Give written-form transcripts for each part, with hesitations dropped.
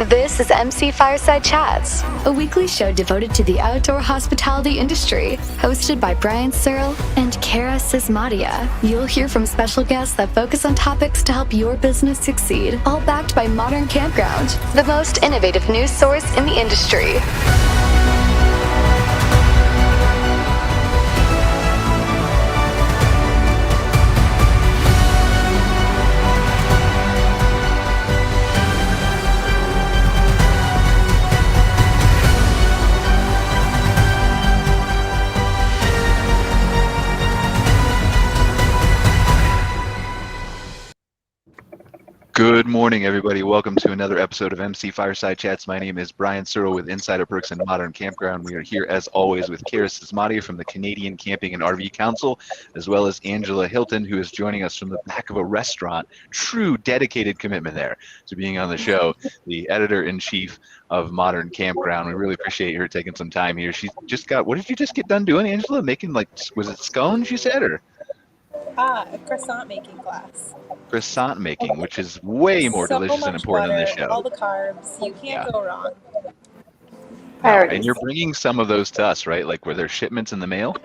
This is MC Fireside Chats, a weekly show devoted to the outdoor hospitality industry, hosted by Brian Searl and Cara Csizmadia. You'll hear from special guests that focus on topics to help your business succeed, all backed by Modern Campground, the most innovative news source in the industry. Good morning, everybody. Welcome to another episode of MC Fireside Chats. My name is Brian Searl with Insider Perks and Modern Campground. We are here, as always, with Cara Csizmadia from the Canadian Camping and RV Council, as well as Angela Hylton, who is joining us from the back of a restaurant. True dedicated commitment there to being on the show, the editor-in-chief of Modern Campground. We really appreciate her taking some time here. She just got, what did you just get done doing, Angela? Making, like, was it scones, you said, or? A croissant making class. Croissant making, which is way more delicious and important butter, than this show. All the carbs, you can't go wrong. And you're bringing some of those to us, right? Like, were there shipments in the mail?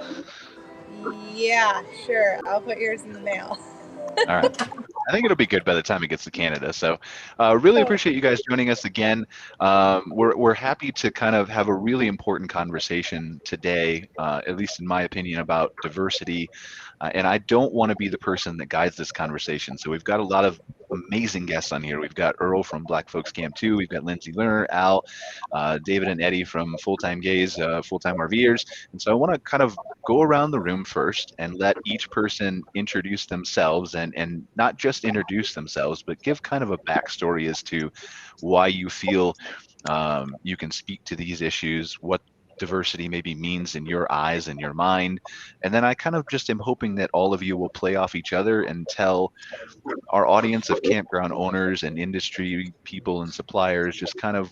Yeah, sure. I'll put yours in the mail. All right. I think it'll be good by the time it gets to Canada. So really appreciate you guys joining us again. We're happy to kind of have a really important conversation today, at least in my opinion, about diversity. And I don't want to be the person that guides this conversation. So we've got a lot of amazing guests on here. We've got Earl from Black Folks Camp 2. We've got Lindsey Lerner, Al, David and Eddie from Full-Time Gays, Full-Time RVers. And so I want to kind of go around the room first and let each person introduce themselves, and not just introduce themselves, but give kind of a backstory as to why you feel you can speak to these issues, what diversity maybe means in your eyes and your mind. And then I kind of just am hoping that all of you will play off each other and tell our audience of campground owners and industry people and suppliers just kind of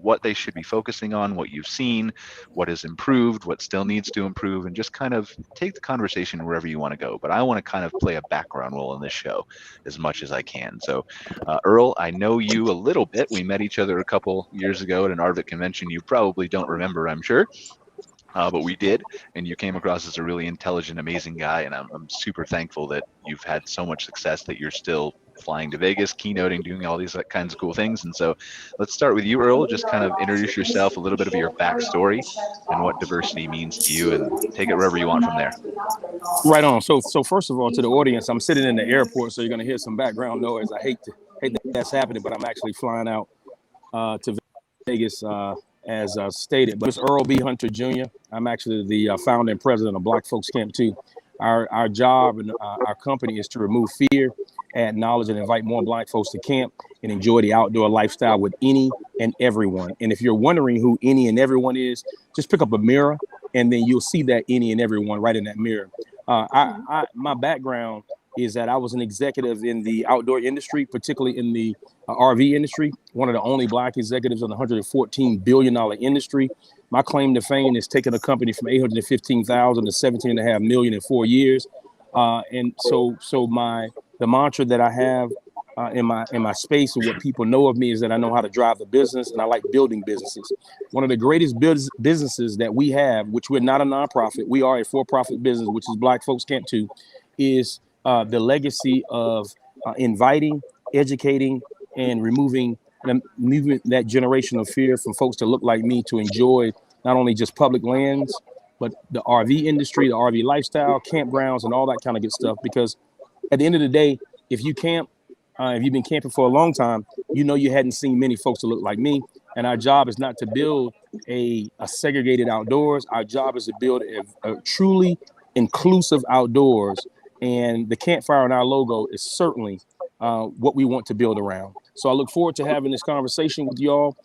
what they should be focusing on, what you've seen, what has improved, what still needs to improve, and just kind of take the conversation wherever you want to go. But I want to kind of play a background role in this show as much as I can. So Earl, I know you a little bit. We met each other a couple years ago at an RVIT convention. You probably don't remember, I'm sure. But we did, and you came across as a really intelligent, amazing guy, and I'm super thankful that you've had so much success that you're still flying to Vegas, keynoting, doing all these kinds of cool things. And so let's start with you, Earl. Just kind of introduce yourself, a little bit of your backstory and what diversity means to you, and take it wherever you want from there. Right on. So first of all, to the audience, I'm sitting in the airport, so you're going to hear some background noise. I hate that that's happening, but I'm actually flying out to Vegas as stated. But it's Earl B. Hunter Jr. I'm actually the founder and president of Black Folks Camp 2. Our job and our company is to remove fear, add knowledge, and invite more Black folks to camp and enjoy the outdoor lifestyle with any and everyone. And if you're wondering who any and everyone is, just pick up a mirror, and then you'll see that any and everyone right in that mirror. My background is that I was an executive in the outdoor industry, particularly in the RV industry, one of the only Black executives in the $114 billion industry. My claim to fame is taking a company from 815,000 to 17.5 million in 4 years. And so the mantra that I have in my space, and what people know of me, is that I know how to drive the business, and I like building businesses. One of the greatest businesses that we have, which we're not a nonprofit, we are a for-profit business, which is Black Folks Camp 2, is the legacy of inviting, educating, and removing that generational fear from folks to look like me to enjoy not only just public lands, but the RV industry, the RV lifestyle, campgrounds, and all that kind of good stuff. Because at the end of the day, if you camp, if you've been camping for a long time, you know you hadn't seen many folks that look like me. And our job is not to build a segregated outdoors. Our job is to build a truly inclusive outdoors. And the campfire in our logo is certainly what we want to build around. So I look forward to having this conversation with y'all.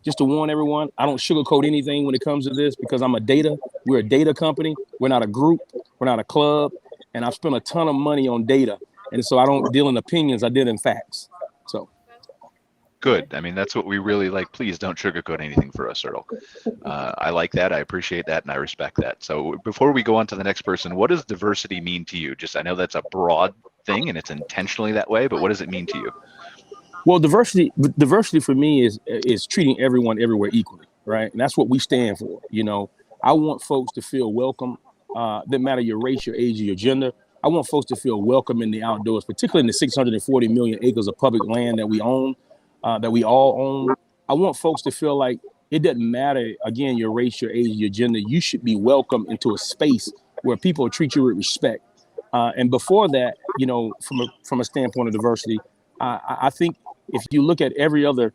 Just to warn everyone, I don't sugarcoat anything when it comes to this, because we're a data company. We're not a group. We're not a club. And I've spent a ton of money on data. And so I don't deal in opinions. I deal in facts. So. Good. I mean, that's what we really like. Please don't sugarcoat anything for us, Earl. I like that. I appreciate that. And I respect that. So before we go on to the next person, what does diversity mean to you? I know that's a broad thing and it's intentionally that way, but what does it mean to you? Well, diversity for me is treating everyone everywhere equally, right? And that's what we stand for. I want folks to feel welcome. No matter your race, your age, or your gender. I want folks to feel welcome in the outdoors, particularly in the 640 million acres of public land that we own, that we all own. I want folks to feel like it doesn't matter, again, your race, your age, your gender. You should be welcome into a space where people treat you with respect. And before that, from a standpoint of diversity, I think if you look at every other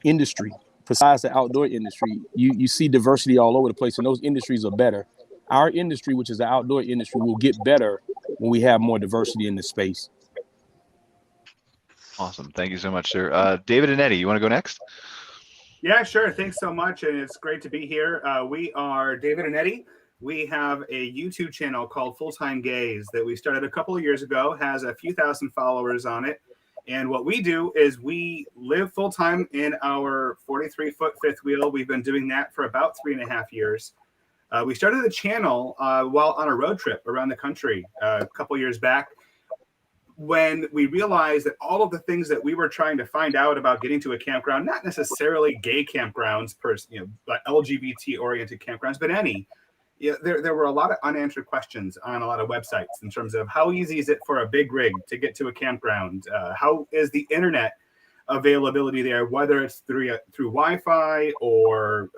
industry besides the outdoor industry, you see diversity all over the place, and those industries are better. Our industry, which is the outdoor industry, will get better when we have more diversity in the space. Awesome. Thank you so much, sir. David and Eddie, you want to go next? Yeah, sure. Thanks so much. And it's great to be here. We are David and Eddie. We have a YouTube channel called Full Time Gaze that we started a couple of years ago, has a few thousand followers on it. And what we do is we live full time in our 43-foot fifth wheel. We've been doing that for about 3.5 years. We started the channel while on a road trip around the country a couple years back, when we realized that all of the things that we were trying to find out about getting to a campground, not necessarily gay campgrounds, but LGBT-oriented campgrounds, but any, there were a lot of unanswered questions on a lot of websites in terms of how easy is it for a big rig to get to a campground? How is the internet availability there, whether it's through Wi-Fi or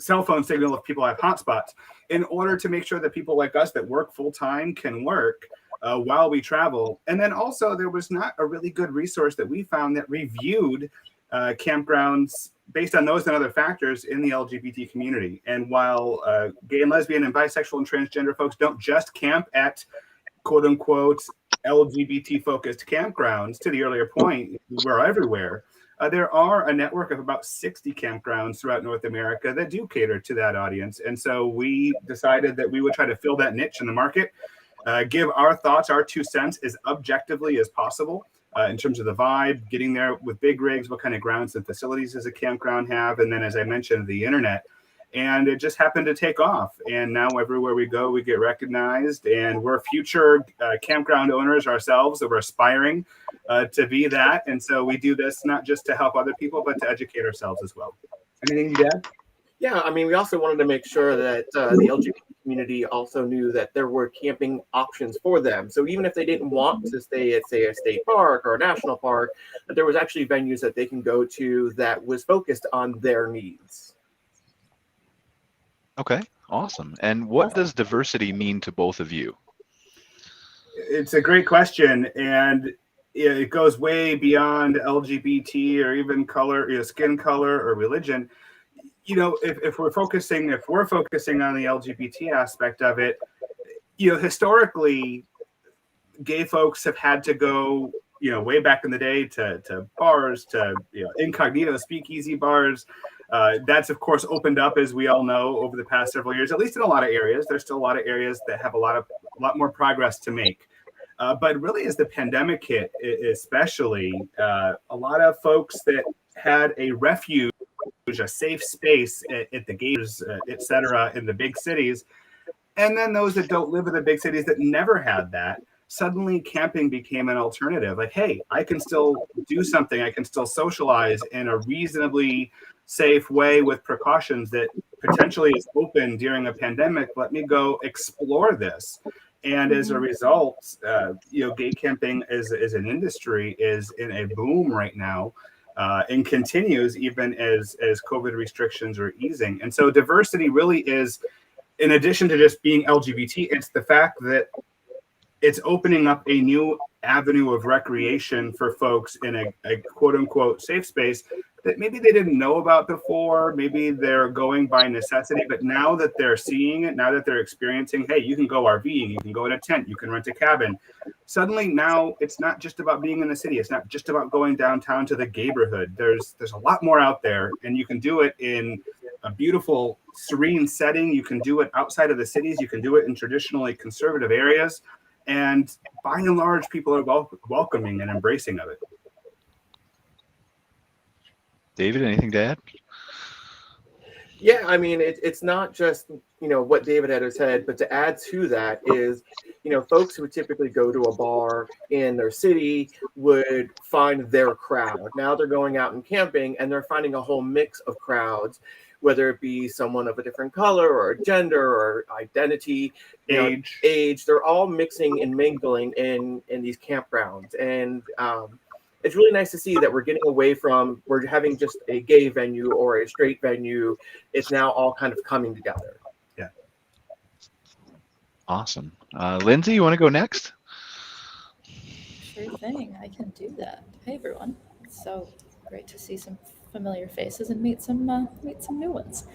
cell phone signal if people have hotspots, in order to make sure that people like us that work full-time can work while we travel. And then also there was not a really good resource that we found that reviewed campgrounds based on those and other factors in the LGBT community. And while gay and lesbian and bisexual and transgender folks don't just camp at quote unquote LGBT focused campgrounds, to the earlier point, we're everywhere. There are a network of about 60 campgrounds throughout North America that do cater to that audience. And so we decided that we would try to fill that niche in the market, give our thoughts, our 2 cents as objectively as possible in terms of the vibe, getting there with big rigs, what kind of grounds and facilities does a campground have? And then, as I mentioned, the internet. And it just happened to take off. And now everywhere we go, we get recognized. And we're future campground owners ourselves, so we're aspiring to be that. And so we do this not just to help other people, but to educate ourselves as well. Anything you add? Yeah, I mean, we also wanted to make sure that the LGBT community also knew that there were camping options for them. So even if they didn't want to stay at, say, a state park or a national park, that there was actually venues that they can go to that was focused on their needs. Okay, awesome. And what does diversity mean to both of you? It's a great question, and it goes way beyond LGBT or even color, skin color or religion. If we're focusing on the LGBT aspect of it, historically, gay folks have had to go, way back in the day to bars, to incognito speakeasy bars. That's of course opened up, as we all know, over the past several years, at least in a lot of areas. There's still a lot of areas that have a lot more progress to make. But really, as the pandemic hit, especially, a lot of folks that had a refuge, a safe space at the gates, et cetera, in the big cities, and then those that don't live in the big cities that never had that, suddenly camping became an alternative. Like, hey, I can still do something. I can still socialize in a reasonably safe way with precautions that potentially is open during a pandemic. Let me go explore this. And as a result, gay camping as an industry is in a boom right now, and continues even as COVID restrictions are easing. And so diversity really is, in addition to just being LGBT, it's the fact that it's opening up a new avenue of recreation for folks in a quote unquote safe space that maybe they didn't know about before. Maybe they're going by necessity, but now that they're seeing it, now that they're experiencing, hey, you can go RVing, you can go in a tent, you can rent a cabin. Suddenly now it's not just about being in the city. It's not just about going downtown to the neighborhood. There's a lot more out there, and you can do it in a beautiful, serene setting. You can do it outside of the cities. You can do it in traditionally conservative areas. And by and large, people are welcoming and embracing of it. David, anything to add? Yeah, I mean, it's not just, what David had said, but to add to that is, folks who would typically go to a bar in their city would find their crowd. Now they're going out and camping and they're finding a whole mix of crowds, whether it be someone of a different color or gender or identity, age. They're all mixing and mingling in these campgrounds. And it's really nice to see that we're getting away from, we're having just a gay venue or a straight venue. It's now all kind of coming together. Yeah. Awesome. Lindsey, you want to go next? Sure thing. I can do that. Hey, everyone. It's so great to see some familiar faces and meet some new ones.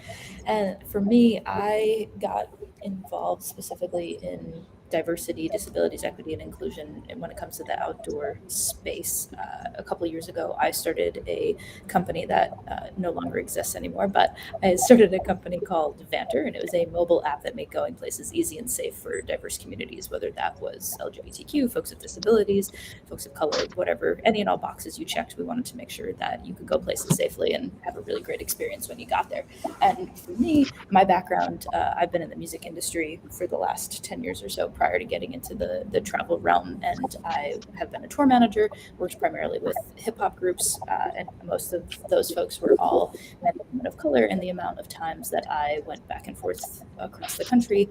And for me, I got involved specifically in diversity, disabilities, equity, and inclusion. And when it comes to the outdoor space, a couple of years ago, I started a company that no longer exists anymore, but I started a company called Vanter, and it was a mobile app that made going places easy and safe for diverse communities, whether that was LGBTQ, folks with disabilities, folks of color, whatever, any and all boxes you checked. We wanted to make sure that you could go places safely and have a really great experience when you got there. And for me, my background, I've been in the music industry for the last 10 years or so prior to getting into the travel realm. And I have been a tour manager, worked primarily with hip hop groups, and most of those folks were all men and women of color. And the amount of times that I went back and forth across the country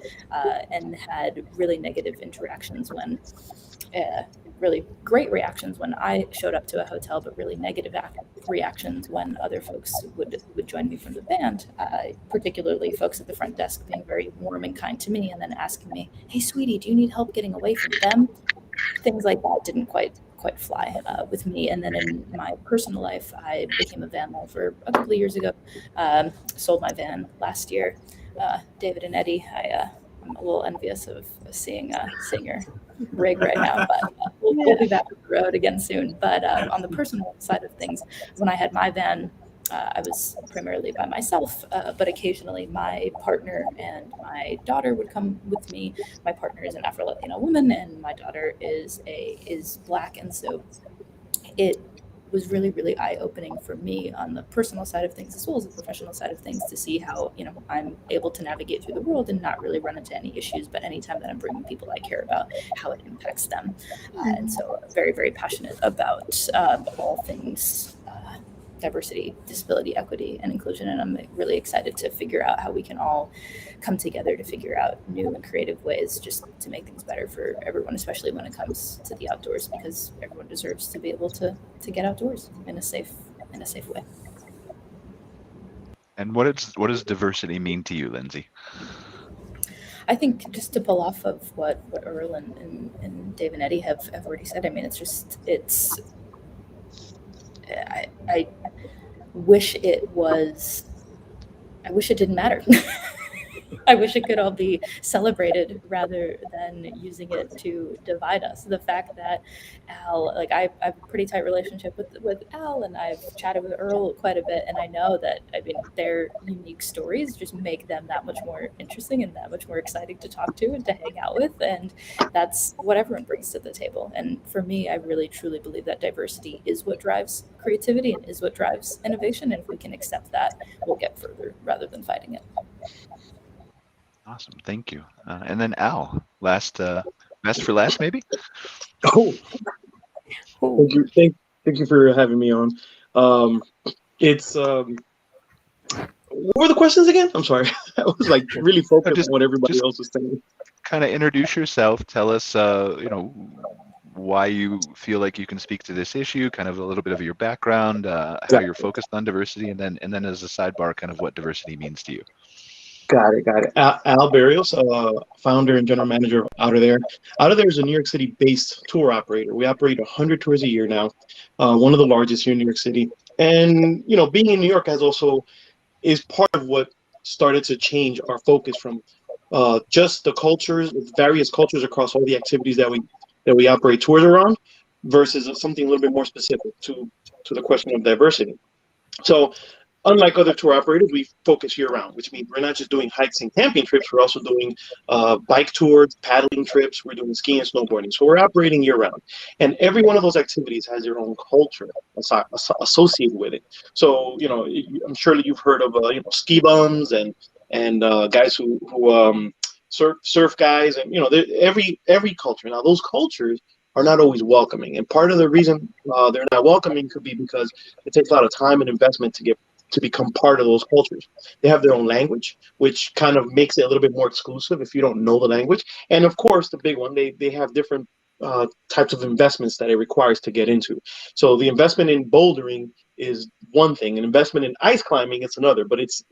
and had really negative interactions when really great reactions when I showed up to a hotel, but really negative reactions when other folks would join me from the band, particularly folks at the front desk being very warm and kind to me and then asking me, "Hey, sweetie, do you need help getting away from them?" Things like that didn't quite fly with me. And then in my personal life, I became a van lifer a couple of years ago, sold my van last year. David and Eddie, I'm a little envious of seeing your rig right now, but we'll be back on the road again soon. But on the personal side of things, when I had my van, I was primarily by myself, but occasionally my partner and my daughter would come with me. My partner is an Afro-Latino woman, and my daughter is Black, and so it was really, really eye-opening for me on the personal side of things as well as the professional side of things to see how, I'm able to navigate through the world and not really run into any issues, but anytime that I'm bringing people I care about, how it impacts them. And so I'm very, very passionate about all things diversity, disability, equity, and inclusion. And I'm really excited to figure out how we can all come together to figure out new and creative ways just to make things better for everyone, especially when it comes to the outdoors, because everyone deserves to be able to get outdoors in a safe way. And what does diversity mean to you, Lindsey? I think just to pull off of what Earl and Dave and Eddie have already said, I mean, I wish it didn't matter. I wish it could all be celebrated rather than using it to divide us. The fact that Al, I have a pretty tight relationship with Al, and I've chatted with Earl quite a bit, and I know that, their unique stories just make them that much more interesting and that much more exciting to talk to and to hang out with, and that's what everyone brings to the table. And for me, I really truly believe that diversity is what drives creativity and is what drives innovation, and if we can accept that, we'll get further rather than fighting it. Awesome, thank you. And then Al, best for last, maybe? Oh, thank you for having me on. It's what were the questions again? I'm sorry. I was really focused on what everybody else was saying. Kind of introduce yourself. Tell us, why you feel like you can speak to this issue. Kind of a little bit of your background, how you're focused on diversity, and then as a sidebar, kind of what diversity means to you. Got it. Al Berrios, founder and general manager of Outerthere. Outerthere is a New York City-based tour operator. We operate 100 tours a year now, one of the largest here in New York City. And being in New York is part of what started to change our focus from just the various cultures across all the activities that we operate tours around, versus something a little bit more specific to the question of diversity. So unlike other tour operators, we focus year round, which means we're not just doing hikes and camping trips, we're also doing bike tours, paddling trips, we're doing skiing and snowboarding. So we're operating year round. And every one of those activities has their own culture associated with it. So, I'm sure you've heard of, ski bums and guys who surf guys, and, every culture. Now, those cultures are not always welcoming. And part of the reason they're not welcoming could be because it takes a lot of time and investment to become part of those cultures. They have their own language, which kind of makes it a little bit more exclusive if you don't know the language. And of course, the big one, they have different types of investments that it requires to get into. So the investment in bouldering is one thing, and investment in ice climbing is another, but it's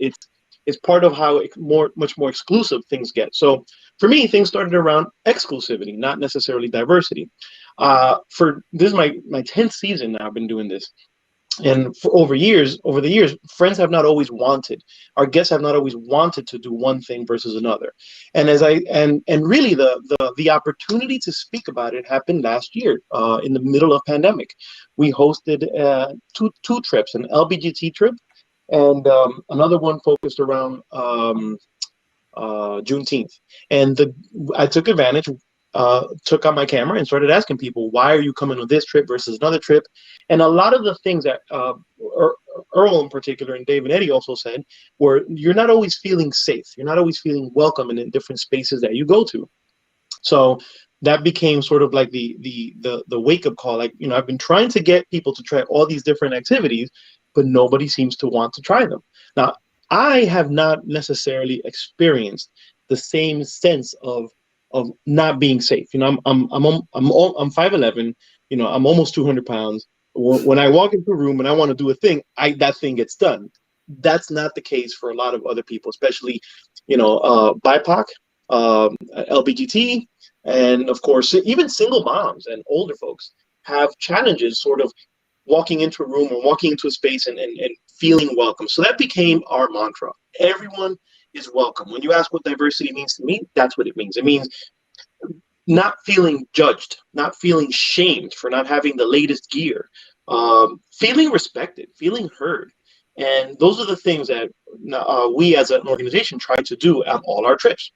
part of how much more exclusive things get. So for me, things started around exclusivity, not necessarily diversity. This is my 10th season now. I've been doing this. And over the years, friends have not always wanted, our guests have not always wanted to do one thing versus another. And really the opportunity to speak about it happened last year in the middle of pandemic. We hosted two trips, an LBGT trip and another one focused around Juneteenth. And I took advantage, took out my camera and started asking people, why are you coming on this trip versus another trip? And a lot of the things that Earl in particular and Dave and Eddie also said were, you're not always feeling safe. You're not always feeling welcome in different spaces that you go to. So that became sort of like the wake-up call. Like, I've been trying to get people to try all these different activities, but nobody seems to want to try them. Now, I have not necessarily experienced the same sense of not being safe. I'm 5'11", I'm almost 200 pounds. When I walk into a room and I want to do a thing, that thing gets done. That's not the case for a lot of other people, especially, BIPOC, LBGT, and of course, even single moms and older folks have challenges sort of walking into a room or walking into a space and feeling welcome. So that became our mantra. Everyone is welcome. When you ask what diversity means to me, that's what it means. It means not feeling judged, not feeling shamed for not having the latest gear, feeling respected, feeling heard. And those are the things that we as an organization try to do at all our trips.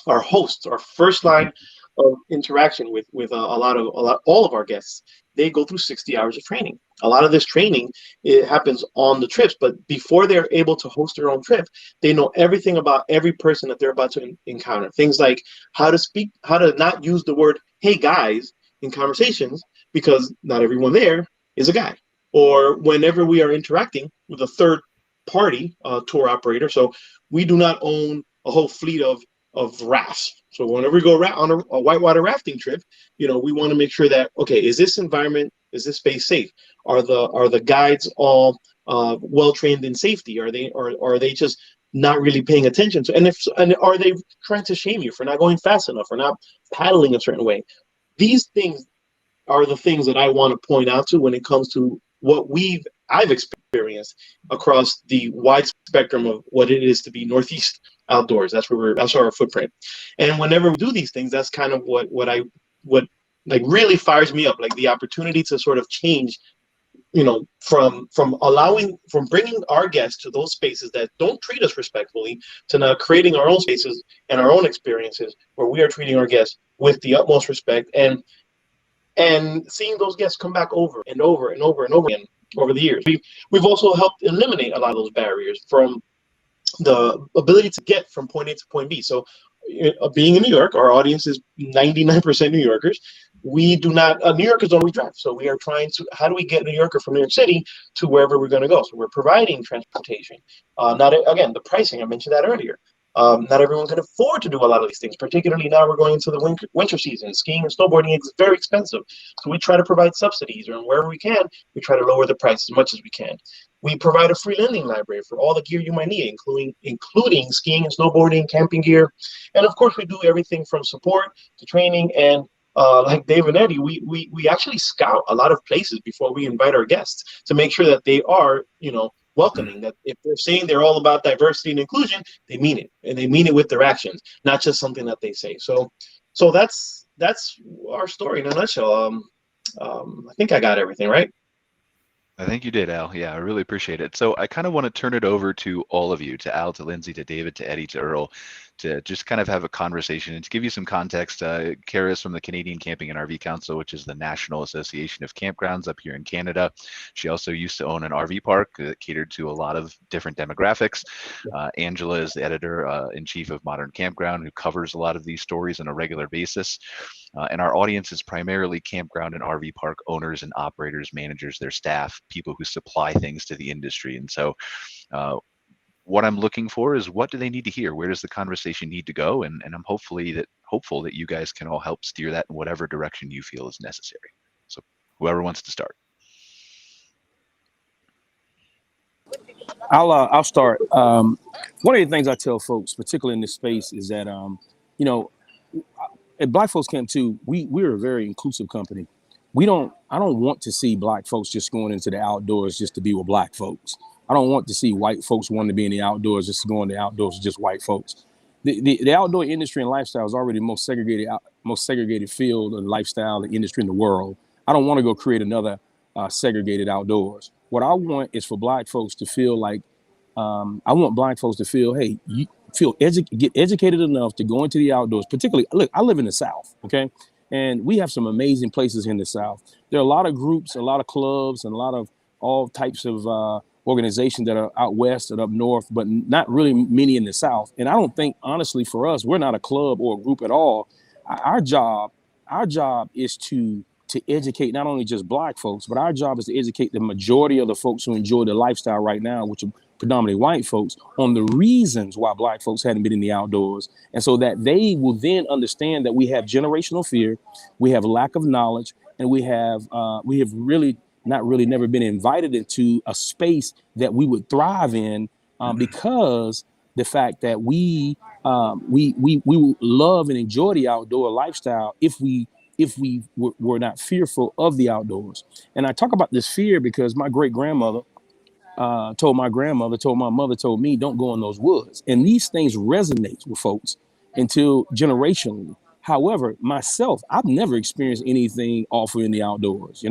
Our hosts, our first line of interaction with all of our guests, they go through 60 hours of training. A lot of this training, it happens on the trips, but before they're able to host their own trip, they know everything about every person that they're about to encounter. Things like how to speak, how to not use the word, hey guys, in conversations, because not everyone there is a guy. Or whenever we are interacting with a third party tour operator. So we do not own a whole fleet of rafts. So whenever we go on a whitewater rafting trip, we want to make sure that, okay, is this environment, is this space safe? Are the guides all well trained in safety? Are they just not really paying attention to? And are they trying to shame you for not going fast enough or not paddling a certain way? These things are the things that I want to point out to when it comes to what I've experienced across the wide spectrum of what it is to be Northeast outdoors. That's our footprint. And whenever we do these things, that's kind of what like really fires me up, like the opportunity to sort of change, from bringing our guests to those spaces that don't treat us respectfully to now creating our own spaces and our own experiences where we are treating our guests with the utmost respect and seeing those guests come back over and over and over and over again over the years. We've also helped eliminate a lot of those barriers from the ability to get from point A to point B. So being in New York, our audience is 99% New Yorkers. We do not, New Yorkers don't drive. So we are trying to, how do we get a New Yorker from New York City to wherever we're going to go? So we're providing transportation. Again, the pricing, I mentioned that earlier. Not everyone can afford to do a lot of these things, particularly now we're going into the winter season. Skiing and snowboarding is very expensive. So we try to provide subsidies, or wherever we can, we try to lower the price as much as we can. We provide a free lending library for all the gear you might need, including skiing and snowboarding, camping gear. And of course, we do everything from support to training. And like Dave and Eddie, we actually scout a lot of places before we invite our guests to make sure that they are, welcoming, that if they're saying they're all about diversity and inclusion, they mean it, and they mean it with their actions, not just something that they say. So that's our story in a nutshell. I think I got everything right. I think you did, Al. Yeah, I really appreciate it. So I kind of want to turn it over to all of you, to Al, to Lindsey, to David, to Eddie, to Earl, to just kind of have a conversation and to give you some context. Cara is from the Canadian Camping and RV Council, which is the National Association of Campgrounds up here in Canada. She also used to own an RV park that catered to a lot of different demographics. Angela is the editor and chief of Modern Campground, who covers a lot of these stories on a regular basis. And our audience is primarily campground and RV park owners and operators, managers, their staff, people who supply things to the industry. And so what I'm looking for is, what do they need to hear? Where does the conversation need to go? And I'm hopeful that you guys can all help steer that in whatever direction you feel is necessary. So whoever wants to start. I'll start. One of the things I tell folks, particularly in this space, is that at Black Folks Camp 2, we're a very inclusive company. I don't want to see Black folks just going into the outdoors just to be with Black folks. I don't want to see white folks wanting to be in the outdoors just to go in the outdoors with just white folks. The outdoor industry and lifestyle is already the most segregated field of lifestyle and industry in the world. I don't want to go create another segregated outdoors. What I want is for Black folks to feel like, I want Black folks to feel, hey, you get educated enough to go into the outdoors. Particularly, look, I live in the South, okay? And we have some amazing places in the South. There are a lot of groups, a lot of clubs, and a lot of all types of organizations that are out west and up north, but not really many in the South. And I don't think, honestly, for us, we're not a club or a group at all. Our job is to educate not only just Black folks, but our job is to educate the majority of the folks who enjoy the lifestyle right now, which are predominantly white folks, on the reasons why Black folks hadn't been in the outdoors. And so that they will then understand that we have generational fear, we have lack of knowledge, and we have really never been invited into a space that we would thrive in, because the fact that we love and enjoy the outdoor lifestyle if we were not fearful of the outdoors. And I talk about this fear because my great-grandmother told my mother, told me, don't go in those woods. And these things resonate with folks until generationally. However, myself, I've never experienced anything awful in the outdoors.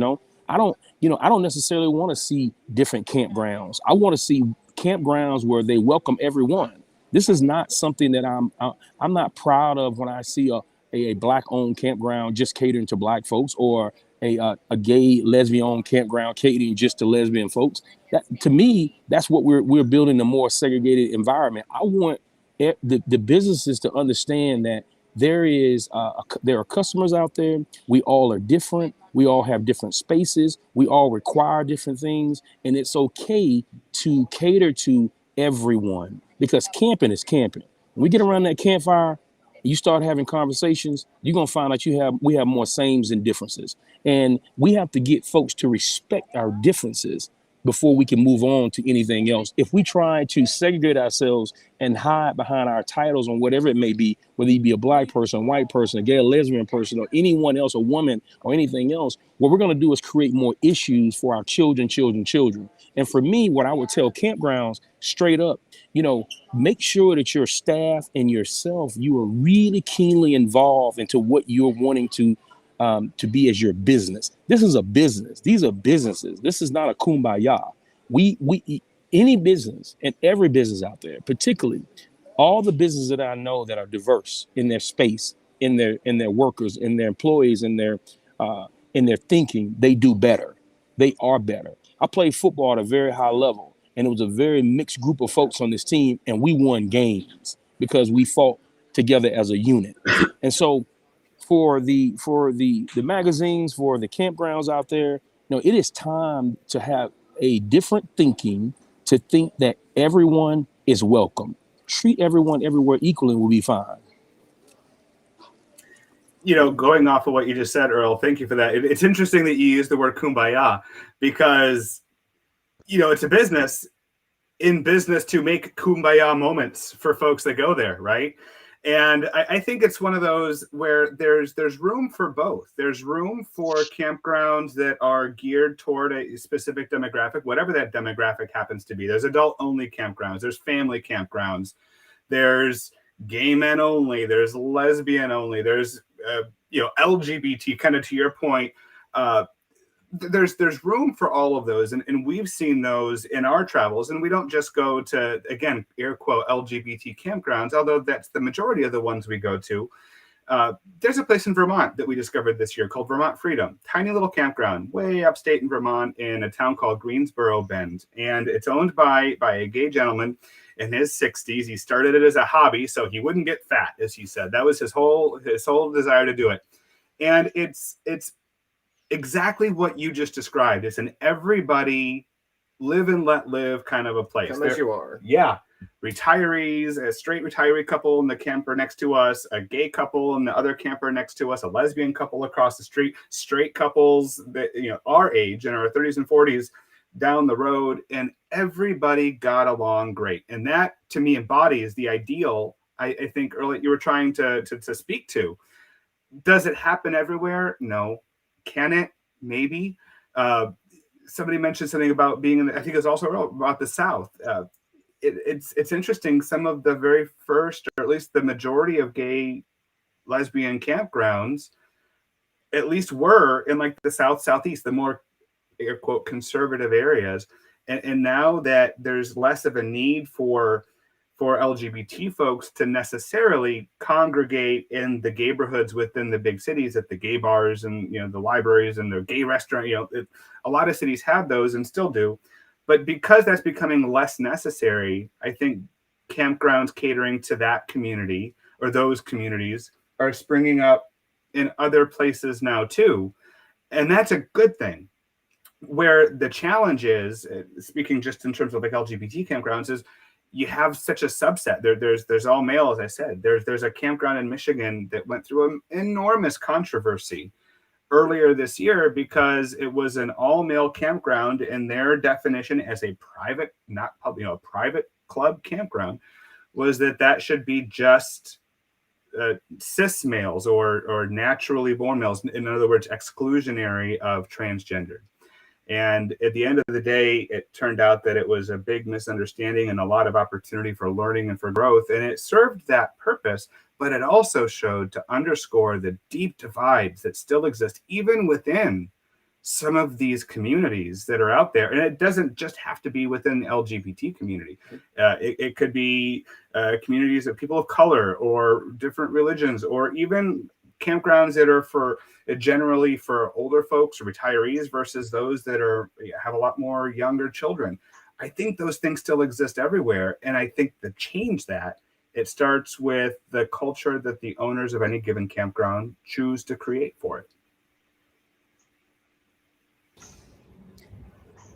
I don't necessarily want to see different campgrounds. I want to see campgrounds where they welcome everyone. This is not something that I'm not proud of when I see a Black-owned campground just catering to Black folks, or a gay lesbian-owned campground catering just to lesbian folks. That, to me, that's what we're building, a more segregated environment. I want the businesses to understand that there are customers out there. We all are different. We all have different spaces. We all require different things, and it's okay to cater to everyone, because camping is camping. When we get around that campfire, you start having conversations, you're gonna find out we have more sames than differences. And we have to get folks to respect our differences before we can move on to anything else. If we try to segregate ourselves and hide behind our titles on whatever it may be, whether you be a Black person, a white person, a gay or lesbian person, or anyone else, a woman, or anything else, what we're gonna do is create more issues for our children. And for me, what I would tell campgrounds straight up, make sure that your staff and yourself, you are really keenly involved into what you're wanting to be as your business. This is a business. These are businesses. This is not a kumbaya. Any business and every business out there, particularly all the businesses that I know that are diverse in their space, in their workers, in their employees, in their thinking, they do better. They are better. I played football at a very high level, and it was a very mixed group of folks on this team, and we won games because we fought together as a unit. And so for the magazines, for the campgrounds out there, it is time to have a different thinking, to think that everyone is welcome. Treat everyone everywhere equally, and we'll be fine. Going off of what you just said, Earl, thank you for that. It's interesting that you use the word kumbaya, because, it's a business to make kumbaya moments for folks that go there, right? And I think it's one of those where there's room for both. There's room for campgrounds that are geared toward a specific demographic, whatever that demographic happens to be. There's adult-only campgrounds. There's family campgrounds. There's gay men only. There's lesbian only. There's LGBT, kind of to your point. there's room for all of those, and we've seen those in our travels. And we don't just go to, again, air quote, LGBT campgrounds, although that's the majority of the ones we go to. There's a place in Vermont that we discovered this year called Vermont Freedom. Tiny little campground way upstate in Vermont in a town called Greensboro Bend. And it's owned by a gay gentleman in his 60s. He started it as a hobby so he wouldn't get fat, as he said. That was his whole desire to do it. And it's exactly what you just described. It's an everybody live and let live kind of a place. Come as you are. Yeah. Retirees, a straight retiree couple in the camper next to us, a gay couple in the other camper next to us, a lesbian couple across the street, straight couples that, you know, our age in our 30s and 40s down the road, and everybody got along great. And that to me embodies the ideal I think earlier you were trying to speak to. Does it happen everywhere? No. Can it? Maybe. Somebody mentioned something about being in I think it was also about the South. It's interesting. Some of the very first, or at least the majority of gay lesbian campgrounds, at least were in like the South, Southeast, the more air quote conservative areas. And now that there's less of a need for LGBT folks to necessarily congregate in the gayborhoods within the big cities at the gay bars and, you know, the libraries and the gay restaurant, you know, a lot of cities have those and still do. But because that's becoming less necessary, I think campgrounds catering to that community or those communities are springing up in other places now too. And that's a good thing. Where the challenge is, speaking just in terms of like LGBT campgrounds, is you have such a subset. There's all male, as I said. There's a campground in Michigan that went through an enormous controversy earlier this year because it was an all-male campground, and their definition as a private, not public, you know, a private club campground was that should be just cis males or naturally born males. In other words, exclusionary of transgender. And at the end of the day, it turned out that it was a big misunderstanding and a lot of opportunity for learning and for growth. And it served that purpose, but it also showed to underscore the deep divides that still exist, even within some of these communities that are out there. And it doesn't just have to be within the LGBT community. It could be communities of people of color or different religions, or even campgrounds that are generally for older folks or retirees versus those that have a lot more younger children. I think those things still exist everywhere. And I think to change that, it starts with the culture that the owners of any given campground choose to create for it.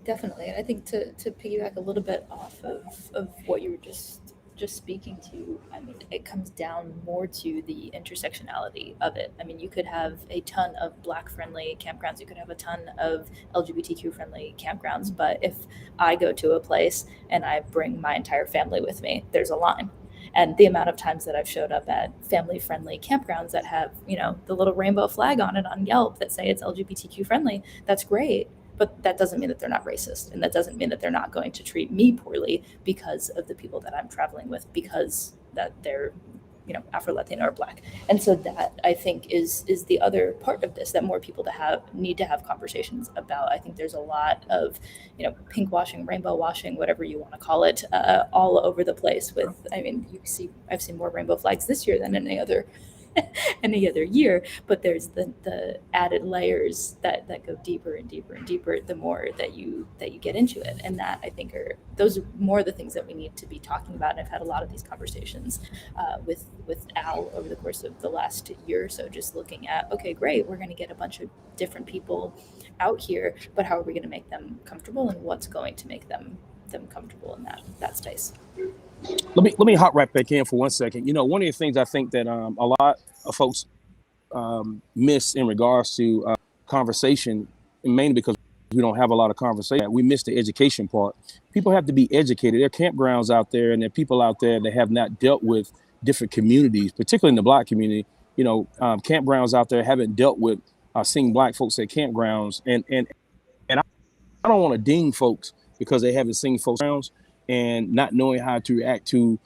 Definitely. And I think to piggyback a little bit off of what you were just speaking to, I mean, it comes down more to the intersectionality of it. I mean, you could have a ton of Black-friendly campgrounds, you could have a ton of LGBTQ-friendly campgrounds, but if I go to a place and I bring my entire family with me, there's a line. And the amount of times that I've showed up at family-friendly campgrounds that have, you know, the little rainbow flag on it on Yelp that say it's LGBTQ-friendly, that's great. But that doesn't mean that they're not racist, and that doesn't mean that they're not going to treat me poorly because of the people that I'm traveling with, because that they're, you know, Afro-Latino or Black. And so that, I think, is the other part of this that more people need to have conversations about. I think there's a lot of, you know, pink washing, rainbow washing, whatever you want to call it, all over the place. With, I mean, I've seen more rainbow flags this year than any other year, but there's the added layers that go deeper and deeper and deeper the more that you get into it. And that, I think, those are more the things that we need to be talking about. And I've had a lot of these conversations with Al over the course of the last year or so, just looking at, okay, great, we're going to get a bunch of different people out here, but how are we going to make them comfortable, and what's going to make them comfortable in that space? Let me hop right back in for 1 second. You know, one of the things I think that a lot of folks miss in regards to conversation, and mainly because we don't have a lot of conversation, we miss the education part. People have to be educated. There are campgrounds out there, and there are people out there that have not dealt with different communities, particularly in the Black community. You know, campgrounds out there haven't dealt with seeing Black folks at campgrounds, and I don't want to ding folks because they haven't seen folks around and not knowing how to react to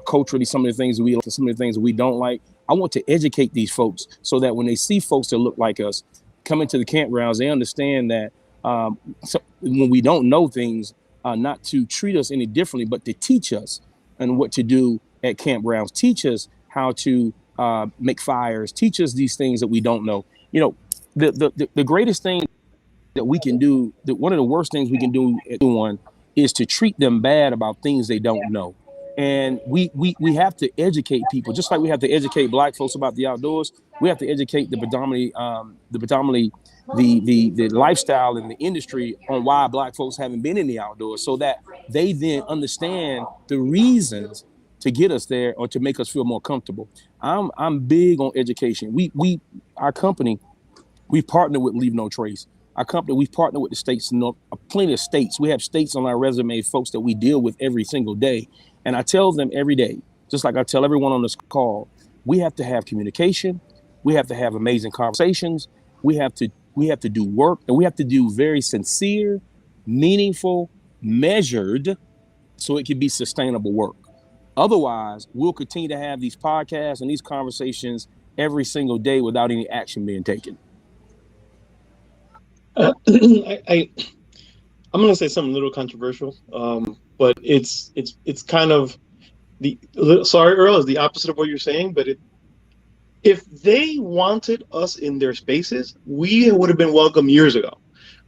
culturally some of the things we like, some of the things we don't like. I want to educate these folks so that when they see folks that look like us come into the campgrounds, they understand that So when we don't know things, not to treat us any differently, but to teach us and what to do at campgrounds, teach us how to make fires, teach us these things that we don't know. You know, the greatest thing that we can do, one of the worst things we can do at one is to treat them bad about things they don't know. And we have to educate people, just like we have to educate Black folks about the outdoors. We have to educate the lifestyle in the industry on why Black folks haven't been in the outdoors, so that they then understand the reasons to get us there or to make us feel more comfortable. I'm big on education. Our company, we partner with Leave No Trace. Our company, we've partnered with the states, plenty of states. We have states on our resume, folks that we deal with every single day. And I tell them every day, just like I tell everyone on this call, we have to have communication. We have to have amazing conversations. We have to do work, and we have to do very sincere, meaningful, measured, so it can be sustainable work. Otherwise, we'll continue to have these podcasts and these conversations every single day without any action being taken. I'm going to say something a little controversial, but it's kind of sorry, Earl, is the opposite of what you're saying. But if they wanted us in their spaces, we would have been welcome years ago.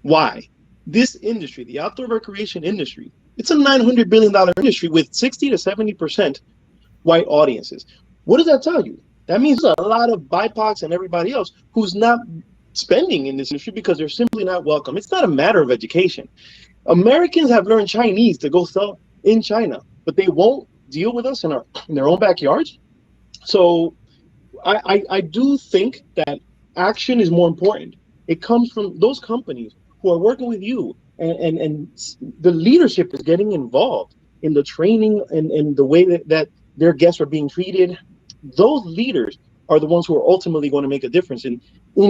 Why? This industry, the outdoor recreation industry, it's a $900 billion industry with 60 to 70% white audiences. What does that tell you? That means a lot of BIPOCs and everybody else who's not spending in this industry because they're simply not welcome. It's not a matter of education. Americans have learned Chinese to go sell in China, but they won't deal with us in their own backyards. So I do think that action is more important. It comes from those companies who are working with you, and the leadership is getting involved in the training and the way that their guests are being treated. Those leaders are the ones who are ultimately going to make a difference in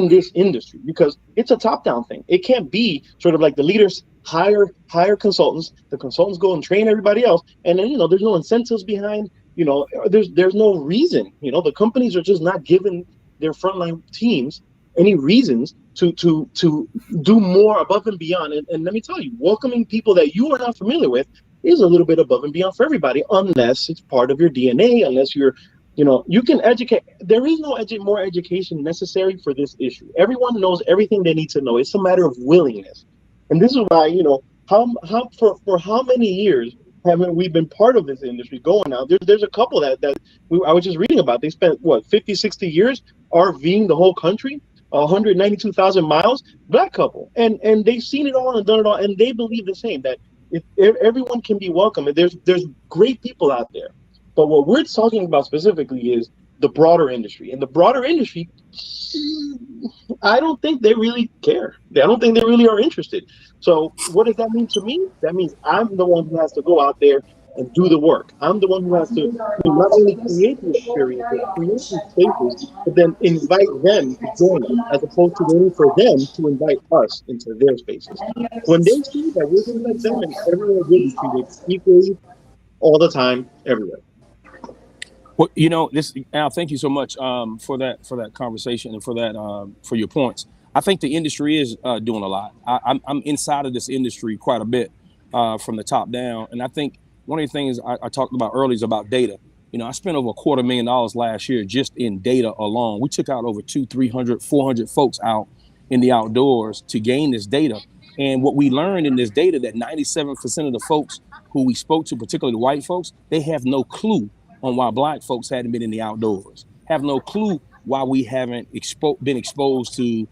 this industry, because it's a top-down thing. It can't be sort of like the leaders hire consultants, the consultants go and train everybody else, and then there's no incentives behind. There's no reason. The companies are just not giving their frontline teams any reasons to do more above and beyond. And let me tell you, welcoming people that you are not familiar with is a little bit above and beyond for everybody, unless it's part of your DNA, unless you're you can educate. There is no more education necessary for this issue. Everyone knows everything they need to know. It's a matter of willingness. And this is why, for how many years haven't we been part of this industry going now? There's a couple that I was just reading about. They spent 50, 60 years RVing the whole country, 192,000 miles, Black couple. And they've seen it all and done it all. And they believe the same, that if everyone can be welcome, and there's great people out there. But what we're talking about specifically is the broader industry. And the broader industry, I don't think they really care. I don't think they really are interested. So what does that mean to me? That means I'm the one who has to go out there and do the work. I'm the one who has to not only create the experience, but create these spaces, but then invite them to join us, as opposed to waiting for them to invite us into their spaces. When they see that we're going to let them, and everyone will be treated equally all the time, everywhere. Well, Al, thank you so much for that conversation and for that for your points. I think the industry is doing a lot. I'm inside of this industry quite a bit from the top down, and I think one of the things I talked about earlier is about data. I spent over $250,000 last year just in data alone. We took out over 200, 300, 400 folks out in the outdoors to gain this data. And what we learned in this data, that 97% of the folks who we spoke to, particularly the white folks, they have no clue on why Black folks hadn't been in the outdoors, have no clue why we haven't been exposed to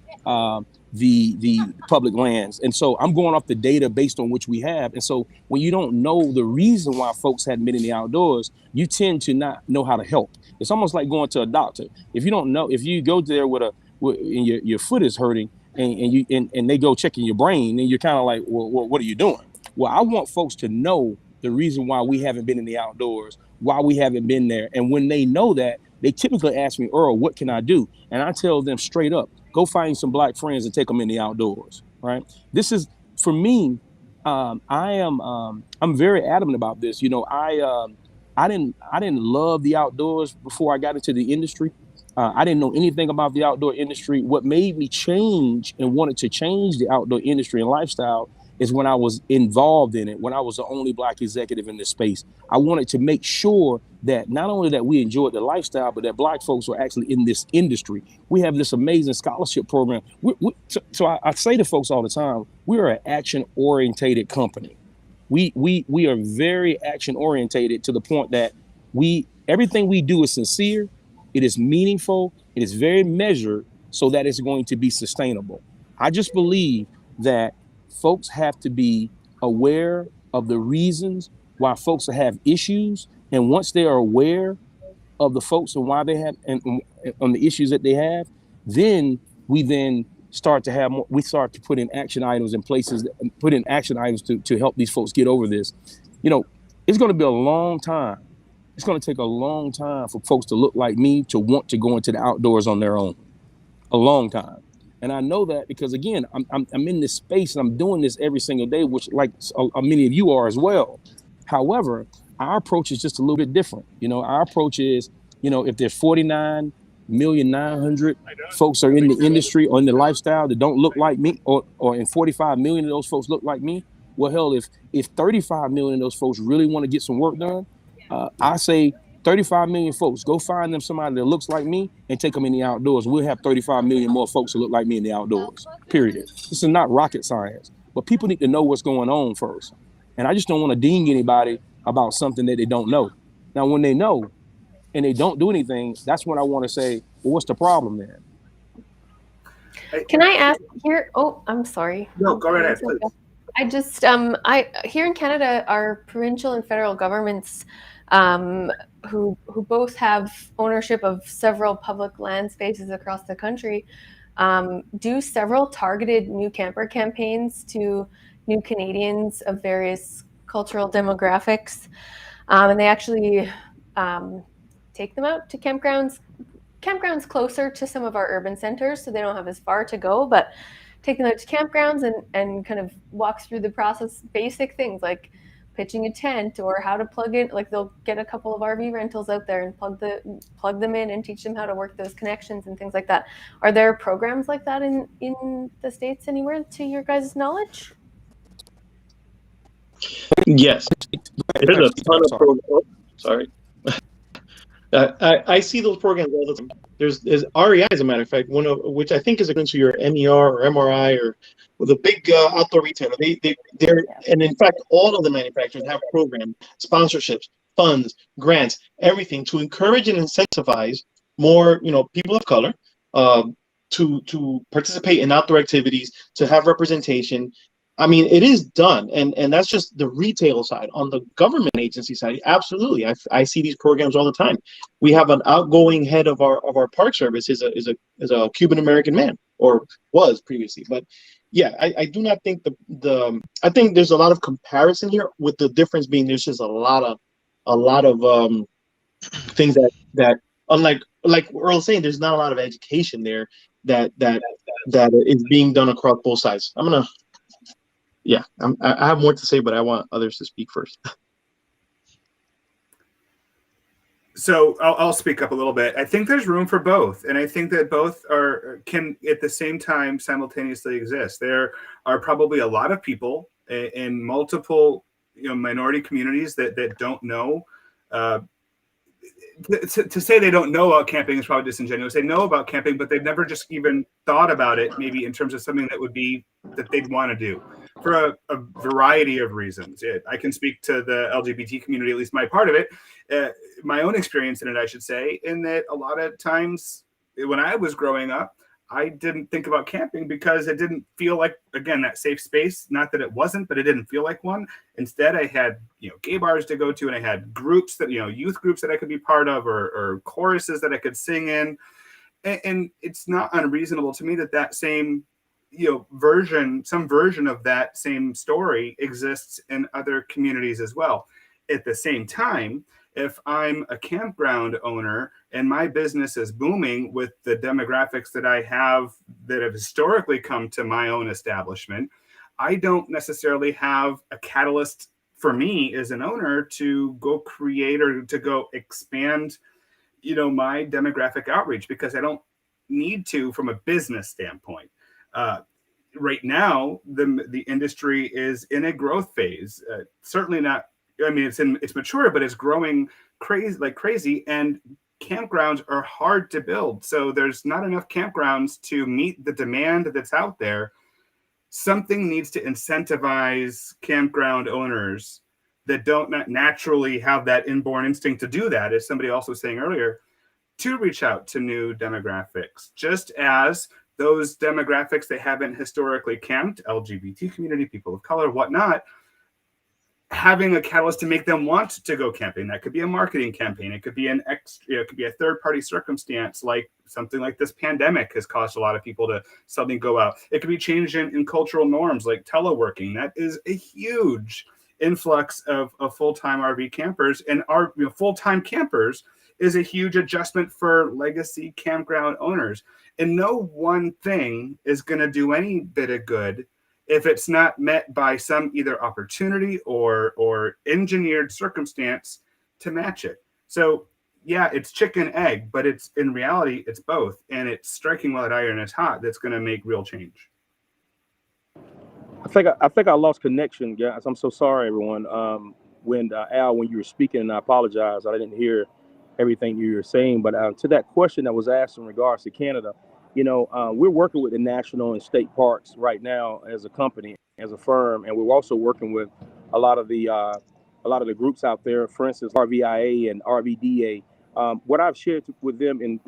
the public lands. And so I'm going off the data based on which we have. And so when you don't know the reason why folks hadn't been in the outdoors, you tend to not know how to help. It's almost like going to a doctor. If you don't know, if you go there and your foot is hurting and they go checking your brain, and you're kind of like, well, what are you doing? Well, I want folks to know the reason why we haven't been in the outdoors, why we haven't been there. And when they know that, they typically ask me, Earl, what can I do? And I tell them straight up, go find some Black friends and take them in the outdoors, right? This is, for me, I'm very adamant about this. I didn't love the outdoors before I got into the industry. I didn't know anything about the outdoor industry. What made me change and wanted to change the outdoor industry and lifestyle is when I was involved in it, when I was the only Black executive in this space. I wanted to make sure that not only that we enjoyed the lifestyle, but that Black folks were actually in this industry. We have this amazing scholarship program. So I say to folks all the time, we are an action-orientated company. We are very action-orientated to the point that everything we do is sincere, it is meaningful, it is very measured so that it's going to be sustainable. I just believe that folks have to be aware of the reasons why folks have issues. And once they are aware of the folks and why they have and on the issues that they have, then we start to have more, we start to put in action items in places, put in action items to help these folks get over this. You know, it's going to be a long time. It's going to take a long time for folks to look like me to want to go into the outdoors on their own. A long time. And I know that because, again, I'm in this space and I'm doing this every single day, which like many of you are as well. However, our approach is just a little bit different. You know, our approach is, you know, if there's 49,900,000 folks are in the industry or in the lifestyle that don't look like me, or and 45 million of those folks look like me, well, hell, if 35 million of those folks really want to get some work done, I say 35 million folks, go find them somebody that looks like me and take them in the outdoors. We'll have 35 million more folks who look like me in the outdoors, period. This is not rocket science, but people need to know what's going on first. And I just don't want to ding anybody about something that they don't know. Now, when they know and they don't do anything, that's when I want to say, well, what's the problem then? Can I ask here? Oh, I'm sorry. No, go right ahead, please. I just, here in Canada, our provincial and federal governments, who both have ownership of several public land spaces across the country, do several targeted new camper campaigns to new Canadians of various cultural demographics. And they actually take them out to campgrounds closer to some of our urban centers, so they don't have as far to go, but take them out to campgrounds and kind of walks through the process, basic things like pitching a tent or how to plug in. Like they'll get a couple of RV rentals out there and plug them in and teach them how to work those connections and things like that. Are there programs like that in the States anywhere to your guys' knowledge? Yes, there's a ton of programs. Sorry. I see those programs all the time. There's REI, as a matter of fact, one of which I think is akin to your MER or MRI or with a big outdoor retailer. They're and in fact, all of the manufacturers have programs, sponsorships, funds, grants, everything to encourage and incentivize more, people of color to participate in outdoor activities, to have representation. I mean, it is done, and that's just the retail side. On the government agency side, absolutely, I see these programs all the time. We have an outgoing head of our park service is a Cuban American man, or was previously. But yeah, I do not think I think there's a lot of comparison here, with the difference being there's just a lot of things that unlike like Earl saying, there's not a lot of education there that is being done across both sides. I have more to say, but I want others to speak first. So I'll speak up a little bit. I think there's room for both, and I think that both can at the same time simultaneously exist. There are probably a lot of people in multiple minority communities that don't know. To say they don't know about camping is probably disingenuous. They know about camping, but they've never just even thought about it, maybe in terms of something that they'd want to do for a variety of reasons. I can speak to the LGBT community, at least my part of it, my own experience in it, I should say, in that a lot of times when I was growing up, I didn't think about camping because it didn't feel like, again, that safe space. Not that it wasn't, but it didn't feel like one. Instead, I had, gay bars to go to, and I had groups that, youth groups that I could be part of, or choruses that I could sing in. And it's not unreasonable to me that same, some version of that same story exists in other communities as well. At the same time, if I'm a campground owner and my business is booming with the demographics that I have that have historically come to my own establishment, I don't necessarily have a catalyst for me as an owner to go create or to go expand my demographic outreach because I don't need to from a business standpoint. Right now, the industry is in a growth phase. Certainly not. I mean, it's mature, but it's growing crazy. And campgrounds are hard to build, so there's not enough campgrounds to meet the demand that's out there. Something needs to incentivize campground owners that don't naturally have that inborn instinct to do that, as somebody also was saying earlier, to reach out to new demographics, just as those demographics that haven't historically camped, LGBT community, people of color, whatnot, having a catalyst to make them want to go camping. That could be a marketing campaign. It could be it could be a third-party circumstance, like something like this pandemic has caused a lot of people to suddenly go out. It could be change in cultural norms, like teleworking. That is a huge influx of full-time RV campers, and our full-time campers is a huge adjustment for legacy campground owners. And no one thing is going to do any bit of good if it's not met by some either opportunity or engineered circumstance to match it. So yeah, it's chicken egg, but it's in reality, it's both. And it's striking while that iron is hot that's going to make real change. I think I lost connection, guys. I'm so sorry, everyone. When Al, when you were speaking, and I apologize, I didn't hear everything you were saying. But to that question that was asked in regards to Canada, we're working with the national and state parks right now as a company, as a firm, and we're also working with a lot of the groups out there. For instance, RVIA and RVDA. What I've shared with them in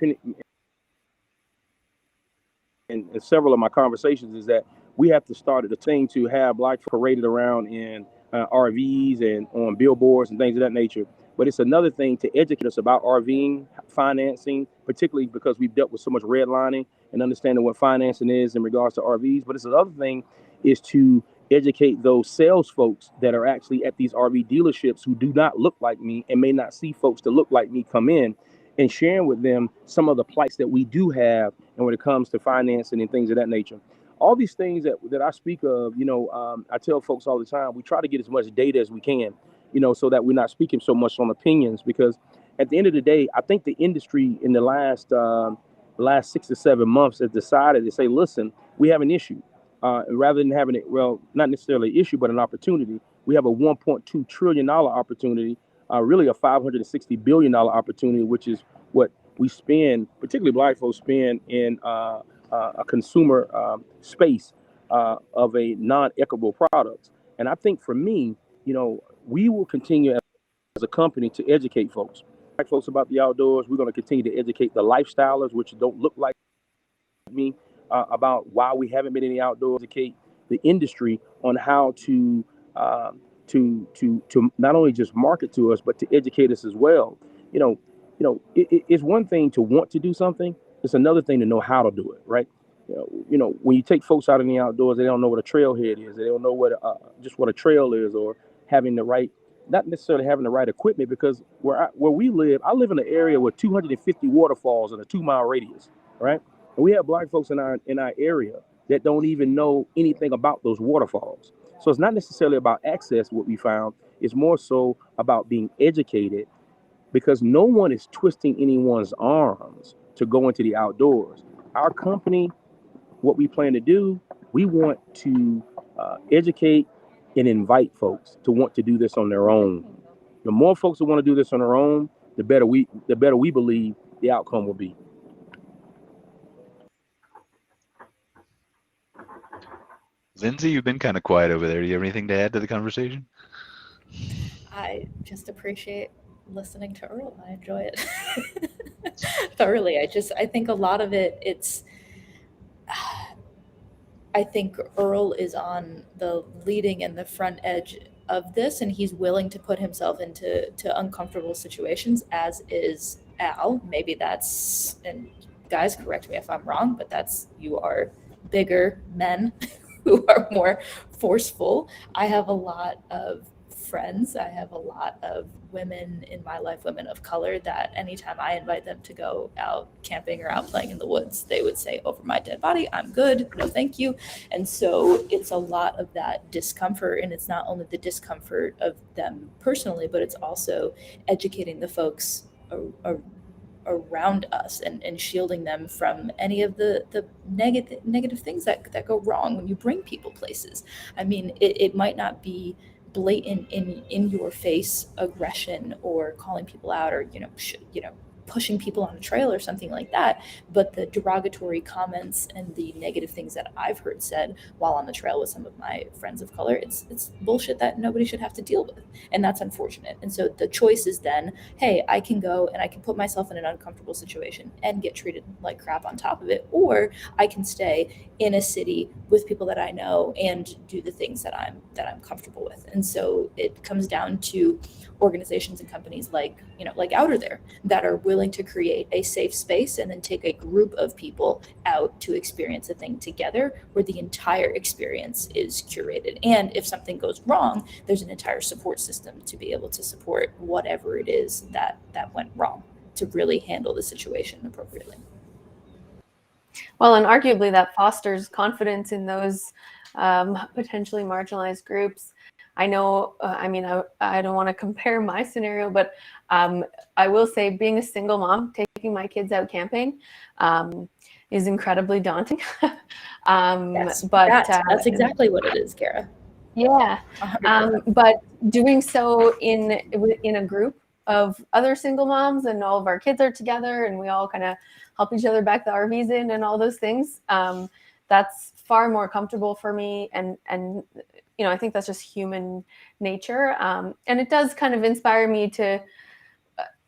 several of my conversations is that we have to start at the thing to have Black paraded around in RVs and on billboards and things of that nature. But it's another thing to educate us about RVing, financing, particularly because we've dealt with so much redlining and understanding what financing is in regards to RVs. But it's another thing is to educate those sales folks that are actually at these RV dealerships who do not look like me and may not see folks that look like me come in, and sharing with them some of the plights that we do have and when it comes to financing and things of that nature. All these things that I speak of, I tell folks all the time, we try to get as much data as we can, so that we're not speaking so much on opinions, because at the end of the day, I think the industry in the last 6 to 7 months has decided to say, listen, we have an issue. Rather than having it, well, not necessarily an issue, but an opportunity. We have a $1.2 trillion opportunity, really a $560 billion opportunity, which is what we spend, particularly Black folks spend in a consumer space of a non-equitable product. And I think for me, we will continue as a company to educate folks. Black folks about the outdoors. We're going to continue to educate the lifestylers, which don't look like me, about why we haven't been in the outdoors. Educate the industry on how to not only just market to us, but to educate us as well. It's one thing to want to do something. It's another thing to know how to do it, right? When you take folks out in the outdoors, they don't know what a trailhead is. They don't know what a trail is, or having the right, not necessarily having the right equipment. Because where we live, I live in an area with 250 waterfalls in a 2-mile radius, right? And we have Black folks in our area that don't even know anything about those waterfalls. So it's not necessarily about access. What we found is more so about being educated, because no one is twisting anyone's arms to go into the outdoors. Our company, what we plan to do, we want to educate and invite folks to want to do this on their own. The more folks that want to do this on their own, the better we believe the outcome will be. Lindsey, you've been kind of quiet over there. Do you have anything to add to the conversation? I just appreciate listening to Earl. I enjoy it thoroughly. I think a lot of it's I think Earl is on the leading and the front edge of this, and he's willing to put himself into uncomfortable situations, as is Al. Maybe that's, and guys, correct me if I'm wrong, but you are bigger men who are more forceful. I have a lot of friends. I have a lot of women in my life, women of color, that anytime I invite them to go out camping or out playing in the woods, they would say, over my dead body, I'm good, no thank you. And so it's a lot of that discomfort, and it's not only the discomfort of them personally, but it's also educating the folks around us and shielding them from any of the negative things that go wrong when you bring people places. I mean, it might not be blatant in your face aggression or calling people out or pushing people on a trail or something like that, but the derogatory comments and the negative things that I've heard said while on the trail with some of my friends of color, it's bullshit that nobody should have to deal with, and that's unfortunate. And so the choice is then, hey, I can go and I can put myself in an uncomfortable situation and get treated like crap on top of it, or I can stay in a city with people that I know and do the things that I'm comfortable with. And so it comes down to organizations and companies like Outerthere that are willing to create a safe space and then take a group of people out to experience a thing together where the entire experience is curated. And if something goes wrong, there's an entire support system to be able to support whatever it is that went wrong to really handle the situation appropriately. Well, and arguably that fosters confidence in those potentially marginalized groups. I know, I don't want to compare my scenario, but I will say being a single mom, taking my kids out camping is incredibly daunting. Yes, but that's exactly what it is, Cara. Yeah, but doing so in a group of other single moms, and all of our kids are together, and we all kind of help each other back the RVs in and all those things. That's far more comfortable for me, and I think that's just human nature. And it does kind of inspire me to,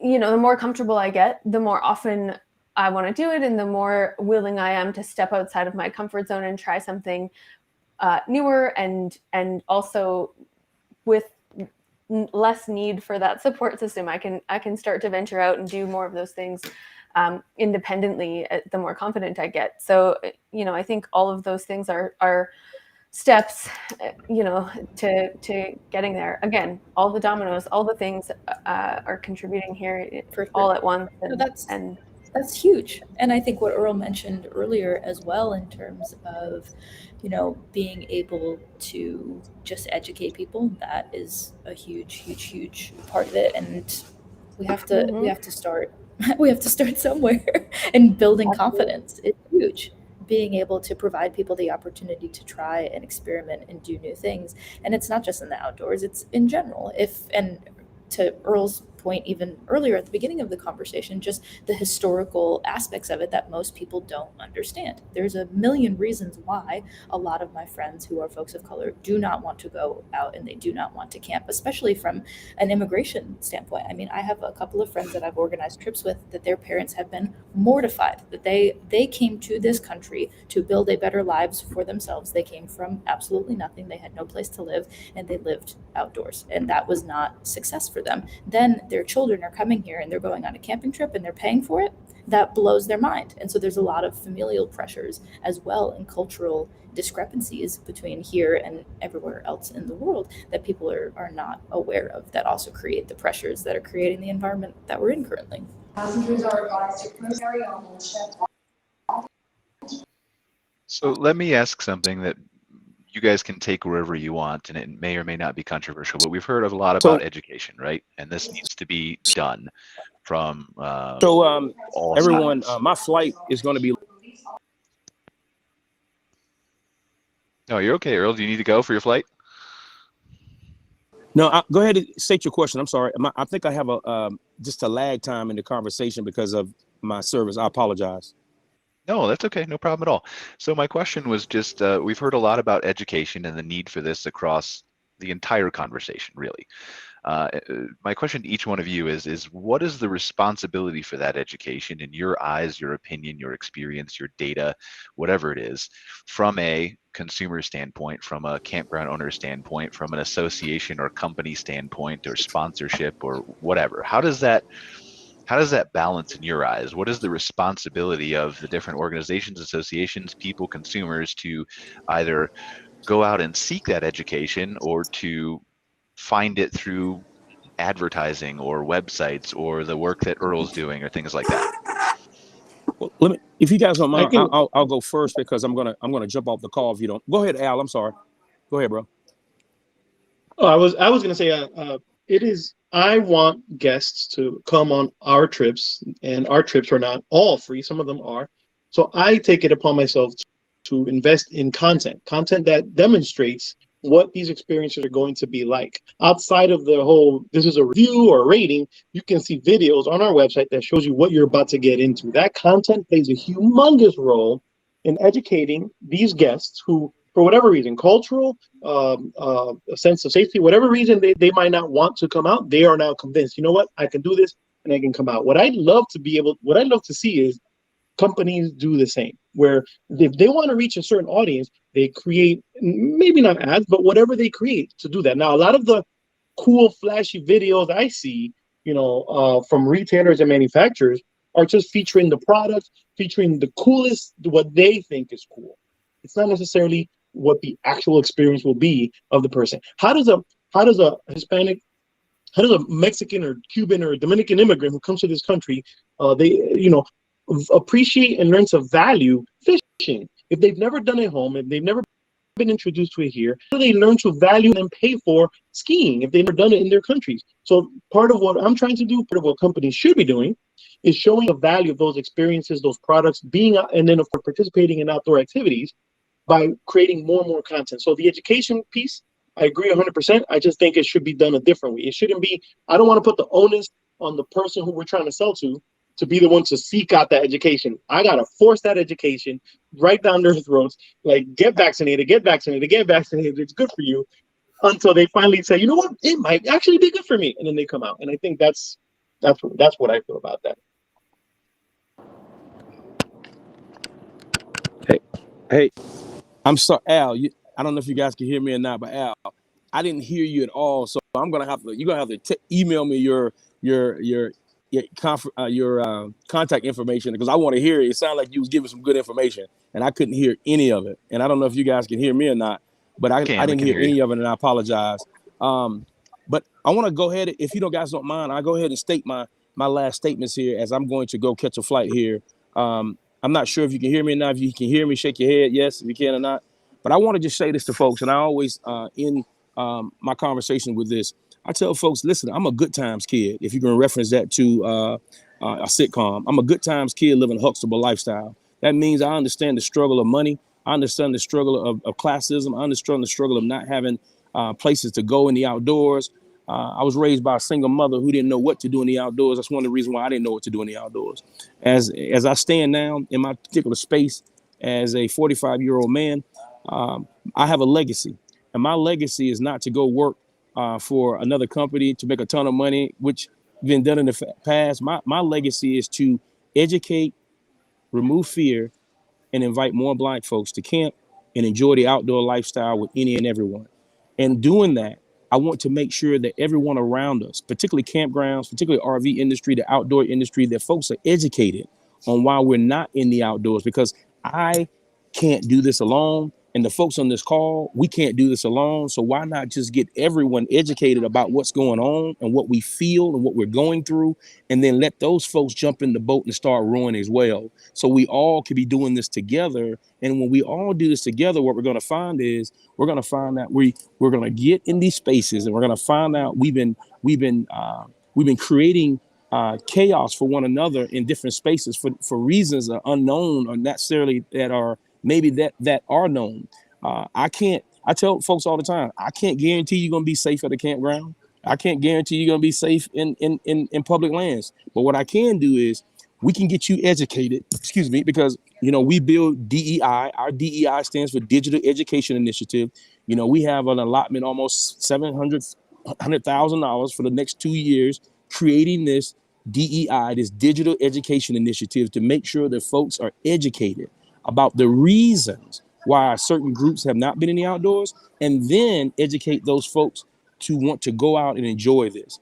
the more comfortable I get, the more often I want to do it, and the more willing I am to step outside of my comfort zone and try something newer, and also with less need for that support system. I can start to venture out and do more of those things independently the more confident I get. So, I think all of those things are steps, to getting there. Again, all the dominoes, all the things are contributing here all at once. And that's huge. And I think what Earl mentioned earlier as well, in terms of, being able to just educate people, that is a huge part of it. And we have to start somewhere, and building confidence is huge. Being able to provide people the opportunity to try and experiment and do new things. And it's not just in the outdoors, it's in general. And to Earl's point even earlier at the beginning of the conversation, just the historical aspects of it that most people don't understand. There's a million reasons why a lot of my friends who are folks of color do not want to go out and they do not want to camp, especially from an immigration standpoint. I mean, I have a couple of friends that I've organized trips with that their parents have been mortified that they came to this country to build a better lives for themselves. They came from absolutely nothing. They had no place to live, and they lived outdoors, and that was not success for them. Then their children are coming here and they're going on a camping trip and they're paying for it. That blows their mind. And so there's a lot of familial pressures as well, and cultural discrepancies between here and everywhere else in the world that people are not aware of, that also create the pressures that are creating the environment that we're in currently. Passengers are advised to carry on the ship. So let me ask something that you guys can take wherever you want, and it may or may not be controversial, but we've heard a lot about education, right? And this needs to be done from all everyone, sides. My flight is going to be. No, you're okay, Earl. Do you need to go for your flight? No, go ahead and state your question. I'm sorry. I think I have just a lag time in the conversation because of my service. I apologize. No, that's okay. No problem at all. So my question was just, we've heard a lot about education and the need for this across the entire conversation, really. My question to each one of you is what is the responsibility for that education in your eyes, your opinion, your experience, your data, whatever it is, from a consumer standpoint, from a campground owner standpoint, from an association or company standpoint, or sponsorship or whatever? How does that balance in your eyes? What is the responsibility of the different organizations, associations, people, consumers to either go out and seek that education or to find it through advertising or websites or the work that Earl's doing or things like that? Well, if you guys don't mind, I'll go first because I'm gonna jump off the call if you don't. Go ahead, Al. I'm sorry. Go ahead, bro. Oh, I was gonna say It is, I want guests to come on our trips, and our trips are not all free. Some of them are. So I take it upon myself to invest in content that demonstrates what these experiences are going to be like. Outside of the whole, this is a review or a rating, you can see videos on our website that shows you what you're about to get into. That content plays a humongous role in educating these guests who, for whatever reason, cultural, a sense of safety, whatever reason they might not want to come out, they are now convinced, you know what, I can do this and I can come out. What I'd love to see is companies do the same, where if they want to reach a certain audience, they create, maybe not ads, but whatever they create to do that. Now, a lot of the cool, flashy videos I see, from retailers and manufacturers are just featuring the product, featuring the coolest, what they think is cool. It's not necessarily what the actual experience will be of the person. How does a Hispanic, how does a Mexican or Cuban or Dominican immigrant who comes to this country, appreciate and learn to value fishing? If they've never done it home, if they've never been introduced to it here, how do they learn to value and pay for skiing if they've never done it in their countries? So part of what I'm trying to do, part of what companies should be doing, is showing the value of those experiences, those products, being out, and then of course participating in outdoor activities by creating more and more content. So the education piece, I agree 100%. I just think it should be done a different way. It shouldn't be, I don't want to put the onus on the person who we're trying to sell to be the one to seek out that education. I got to force that education right down their throats, like get vaccinated, it's good for you, until they finally say, you know what, it might actually be good for me. And then they come out. And I think that's what I feel about that. Hey, I'm sorry, Al. I don't know if you guys can hear me or not, but Al, I didn't hear you at all. So you're gonna have to email me your contact information, because I want to hear it. It sounded like you was giving some good information, and I couldn't hear any of it. And I don't know if you guys can hear me or not, but I didn't hear any of it, and I apologize. But I want to go ahead, if you guys don't mind, I'll go ahead and state my last statements here, as I'm going to go catch a flight here. I'm not sure if you can hear me or not. If you can hear me, shake your head yes if you can or not. But I want to just say this to folks, and I always end my conversation with this. I tell folks, listen, I'm a good times kid. If you're going to reference that to a sitcom, I'm a good times kid living a Huxtable lifestyle. That means I understand the struggle of money. I understand the struggle of classism. I understand the struggle of not having places to go in the outdoors. I was raised by a single mother who didn't know what to do in the outdoors. That's one of the reasons why I didn't know what to do in the outdoors. As I stand now in my particular space as a 45-year-old man, I have a legacy. And my legacy is not to go work for another company to make a ton of money, which been done in the past. My legacy is to educate, remove fear, and invite more Black folks to camp and enjoy the outdoor lifestyle with any and everyone. And doing that, I want to make sure that everyone around us, particularly campgrounds, particularly RV industry, the outdoor industry, that folks are educated on why we're not in the outdoors, because I can't do this alone. And the folks on this call, we can't do this alone. So why not just get everyone educated about what's going on and what we feel and what we're going through, and then let those folks jump in the boat and start rowing as well. So we all could be doing this together. And when we all do this together, what we're going to find is we're going to find that we're going to get in these spaces, and we're going to find out we've been creating chaos for one another in different spaces for reasons that are unknown, or necessarily that are maybe that are known. I tell folks all the time, I can't guarantee you're going to be safe at a campground. I can't guarantee you're going to be safe in public lands. But what I can do is we can get you educated, because, we build DEI. Our DEI stands for Digital Education Initiative. We have an allotment, almost $700,000 for the next 2 years, creating this DEI, this Digital Education Initiative, to make sure that folks are educated about the reasons why certain groups have not been in the outdoors, and then educate those folks to want to go out and enjoy this.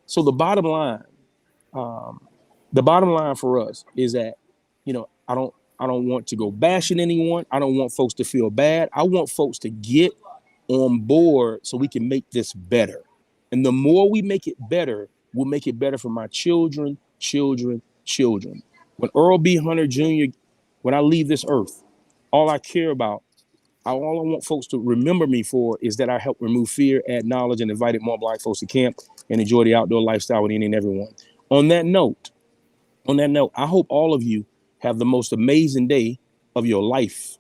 So the bottom line for us is that, I don't want to go bashing anyone. I don't want folks to feel bad. I want folks to get on board so we can make this better. And the more we make it better, we'll make it better for my children. When Earl B. Hunter Jr., when I leave this earth, all I care about all I want folks to remember me for is that I help remove fear, add knowledge, and invited more Black folks to camp and enjoy the outdoor lifestyle with any and everyone. On that note, I hope all of you have the most amazing day of your life.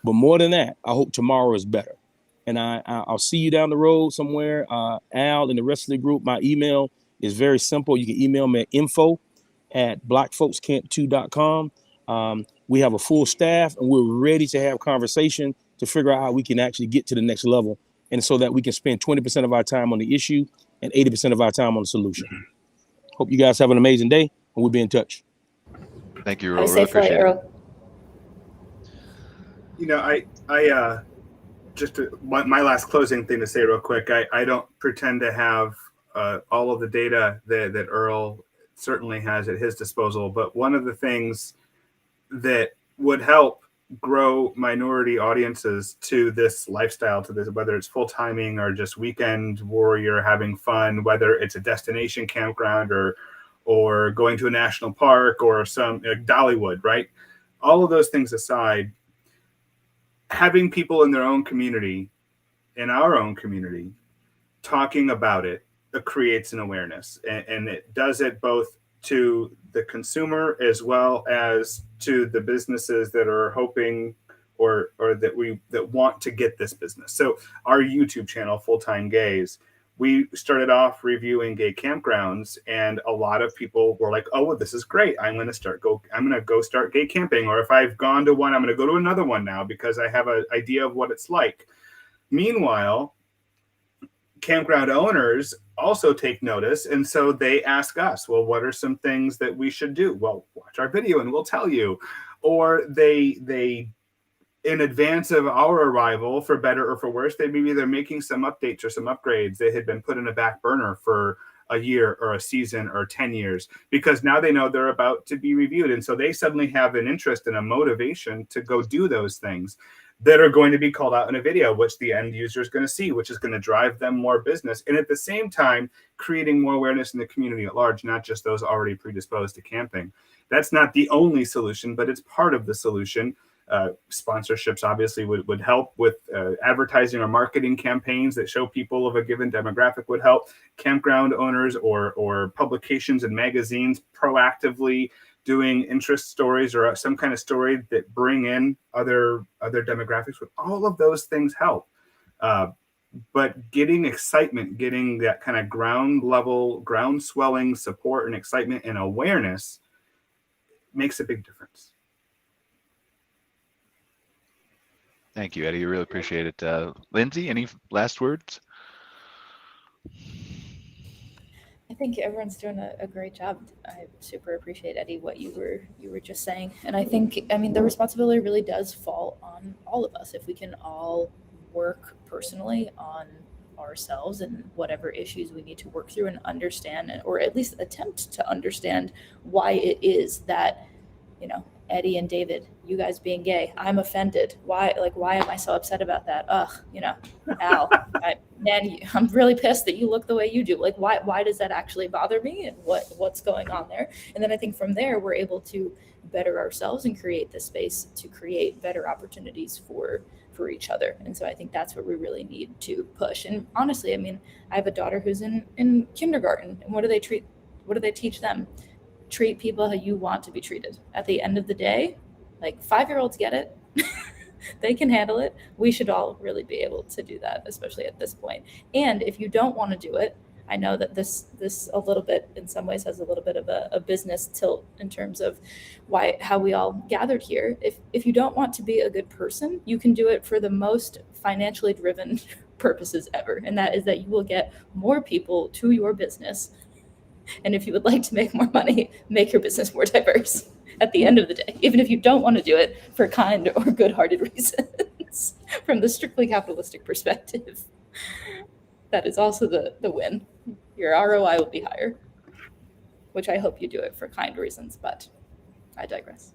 But more than that, I hope tomorrow is better. And I'll see you down the road somewhere. Al and the rest of the group, my email is very simple. You can email me at info@blackfolkscamp2.com. We have a full staff and we're ready to have conversation to figure out how we can actually get to the next level. And so that we can spend 20% of our time on the issue and 80% of our time on the solution. Hope you guys have an amazing day and we'll be in touch. Thank you, Have Earl. a Really safe flight, appreciate it. Earl. You know, I just my last closing thing to say real quick. I don't pretend to have all of the data that Earl certainly has at his disposal, but one of the things that would help grow minority audiences to this lifestyle, to this, whether it's full timing or just weekend warrior having fun, whether it's a destination campground or going to a national park or some Dollywood, right? All of those things aside, having people in their own community, in our own community, talking about it creates an awareness, and it does it both to the consumer as well as to the businesses that are hoping or that want to get this business. So our YouTube channel, Full Time Gays, we started off reviewing gay campgrounds, and a lot of people were like, "Oh, well, this is great. I'm going to go start gay camping, or if I've gone to one, I'm going to go to another one now because I have an idea of what it's like." Meanwhile, campground owners also take notice, and so they ask us, well, what are some things that we should do? Well, watch our video and we'll tell you. Or they in advance of our arrival, for better or for worse, they're making some updates or some upgrades that had been put in a back burner for a year or a season or 10 years, because now they know they're about to be reviewed. And so they suddenly have an interest and a motivation to go do those things that are going to be called out in a video, which the end user is going to see, which is going to drive them more business. And at the same time, creating more awareness in the community at large, not just those already predisposed to camping. That's not the only solution, but it's part of the solution. Sponsorships obviously would help with advertising or marketing campaigns that show people of a given demographic would help. Campground owners or publications and magazines proactively doing interest stories or some kind of story that bring in other demographics. With all of those things help. But getting excitement, getting that kind of ground swelling support and excitement and awareness makes a big difference. Thank you, Eddie. I really appreciate it. Lindsey, any last words? I think everyone's doing a great job. I super appreciate, Eddie, what you were just saying. And I think, the responsibility really does fall on all of us. If we can all work personally on ourselves and whatever issues we need to work through and understand, or at least attempt to understand why it is that, Eddie and David, you guys being gay, I'm offended. Why am I so upset about that? Al, I'm really pissed that you look the way you do. Like, why does that actually bother me, and what's going on there? And then I think from there, we're able to better ourselves and create the space to create better opportunities for each other. And so I think that's what we really need to push. And honestly, I have a daughter who's in kindergarten, and what do they teach them? Treat people how you want to be treated. At the end of the day, like 5-year-olds get it. They can handle it. We should all really be able to do that, especially at this point. And if you don't want to do it, I know that this a little bit, in some ways, has a little bit of a business tilt in terms of how we all gathered here. If you don't want to be a good person, you can do it for the most financially driven purposes ever. And that is that you will get more people to your business. And if you would like to make more money, make your business more diverse at the end of the day, even if you don't want to do it for kind or good-hearted reasons. From the strictly capitalistic perspective, that is also the win. Your ROI will be higher, which I hope you do it for kind reasons, but I digress.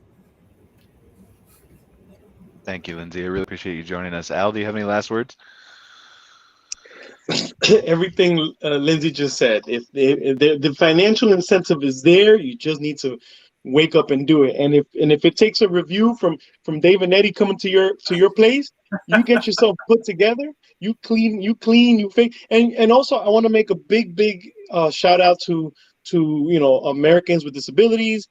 Thank you, Lindsey. I really appreciate you joining us. Al, do you have any last words? Everything Lindsey just said. If the financial incentive is there, you just need to wake up and do it. And if it takes a review from Dave and Eddie coming to your place, you get yourself put together, you clean, you fix. And also I want to make a big shout out to Americans with disabilities,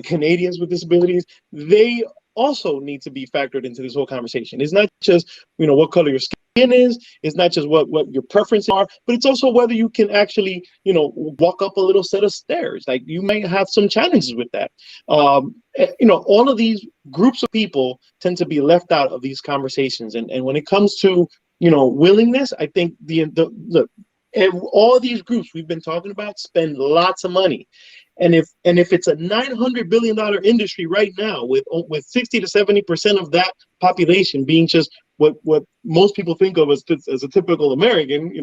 Canadians with disabilities. They also need to be factored into this whole conversation. It's not just what color your skin is. It's not just what your preferences are, but it's also whether you can actually walk up a little set of stairs. Like, you might have some challenges with that. All of these groups of people tend to be left out of these conversations. And when it comes to willingness, I think look, all these groups we've been talking about spend lots of money. And if it's a $900 billion industry right now, with 60 to 70% of that population being just what most people think of as a typical American,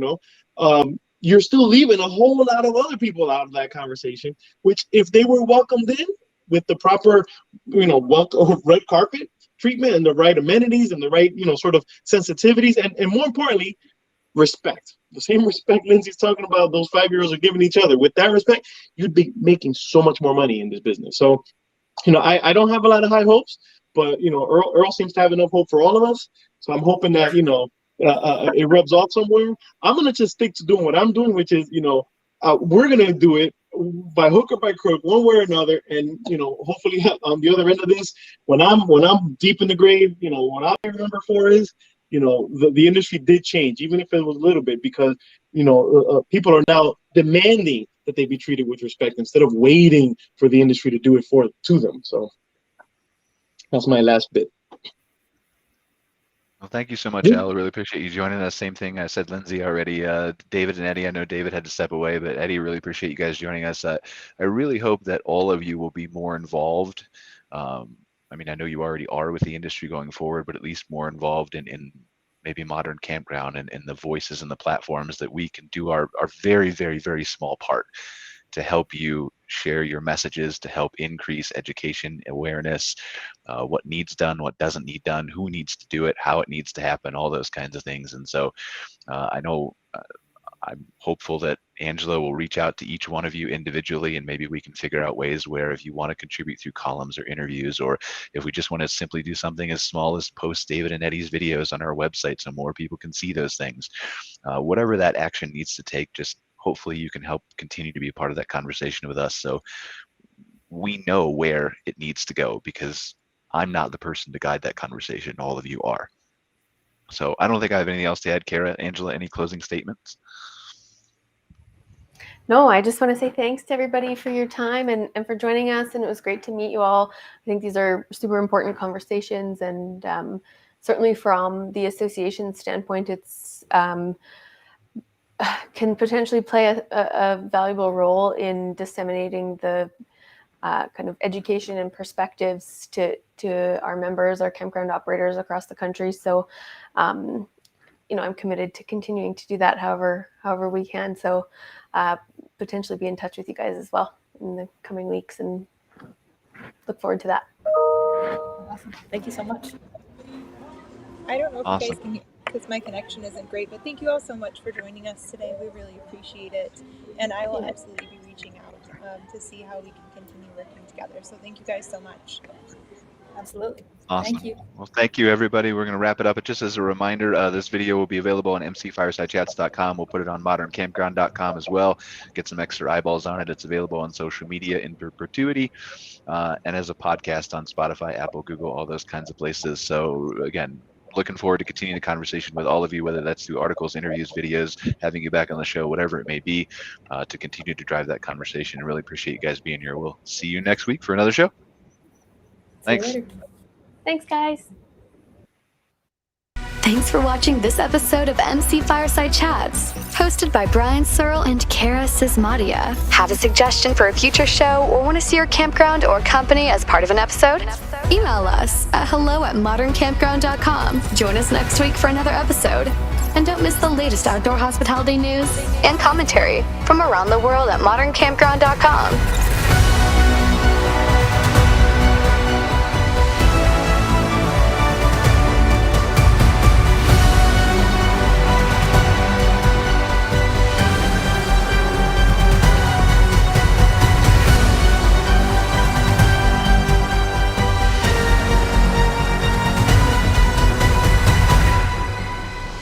you're still leaving a whole lot of other people out of that conversation, which, if they were welcomed in with the proper, red carpet treatment and the right amenities and the right, sort of sensitivities, and more importantly, respect. The same respect Lindsey's talking about those 5-year-olds are giving each other. With that respect, you'd be making so much more money in this business. So, I don't have a lot of high hopes, but Earl seems to have enough hope for all of us. So I'm hoping that it rubs off somewhere. I'm gonna just stick to doing what I'm doing, which is we're gonna do it by hook or by crook, one way or another. And hopefully on the other end of this, when I'm deep in the grave, what I remember for is, the industry did change, even if it was a little bit, because people are now demanding that they be treated with respect instead of waiting for the industry to do it to them. So that's my last bit. Well, thank you so much, Al. I really appreciate you joining us. Same thing I said, Lindsey, already. David and Eddie, I know David had to step away, but Eddie, really appreciate you guys joining us. I really hope that all of you will be more involved. I know you already are with the industry going forward, but at least more involved in maybe Modern Campground and the voices and the platforms that we can do our very, very, very small part to help you share your messages, to help increase education, awareness, what needs done, what doesn't need done, who needs to do it, how it needs to happen, all those kinds of things. And so I know I'm hopeful that Angela will reach out to each one of you individually, and maybe we can figure out ways where, if you want to contribute through columns or interviews, or if we just want to simply do something as small as post David and Eddie's videos on our website so more people can see those things, whatever that action needs to take, just hopefully you can help continue to be a part of that conversation with us, so we know where it needs to go, because I'm not the person to guide that conversation. All of you are. So I don't think I have anything else to add. Cara, Angela, any closing statements? No, I just want to say thanks to everybody for your time and for joining us. And it was great to meet you all. I think these are super important conversations, and certainly from the association standpoint, it's can potentially play a valuable role in disseminating the kind of education and perspectives to our members, our campground operators across the country. So, I'm committed to continuing to do that however we can. So potentially be in touch with you guys as well in the coming weeks, and look forward to that. Awesome. Thank you so much. I don't know if Awesome. you guys can hear, because my connection isn't great, but thank you all so much for joining us today. We really appreciate it. And I will absolutely be reaching out to see how we can continue working together. So thank you guys so much. Absolutely. Awesome. Thank you. Well, thank you, everybody. We're going to wrap it up. But just as a reminder, this video will be available on mcfiresidechats.com. We'll put it on moderncampground.com as well. Get some extra eyeballs on it. It's available on social media in perpetuity, and as a podcast on Spotify, Apple, Google, all those kinds of places. So again, looking forward to continuing the conversation with all of you, whether that's through articles, interviews, videos, having you back on the show, whatever it may be, to continue to drive that conversation. I really appreciate you guys being here. We'll see you next week for another show. Thanks. See you later. Thanks, guys. Thanks for watching this episode of MC Fireside Chats, hosted by Brian Searl and Cara Csizmadia. Have a suggestion for a future show, or want to see your campground or company as part of an episode? Email us at hello@moderncampground.com. Join us next week for another episode. And don't miss the latest outdoor hospitality news and commentary from around the world at moderncampground.com.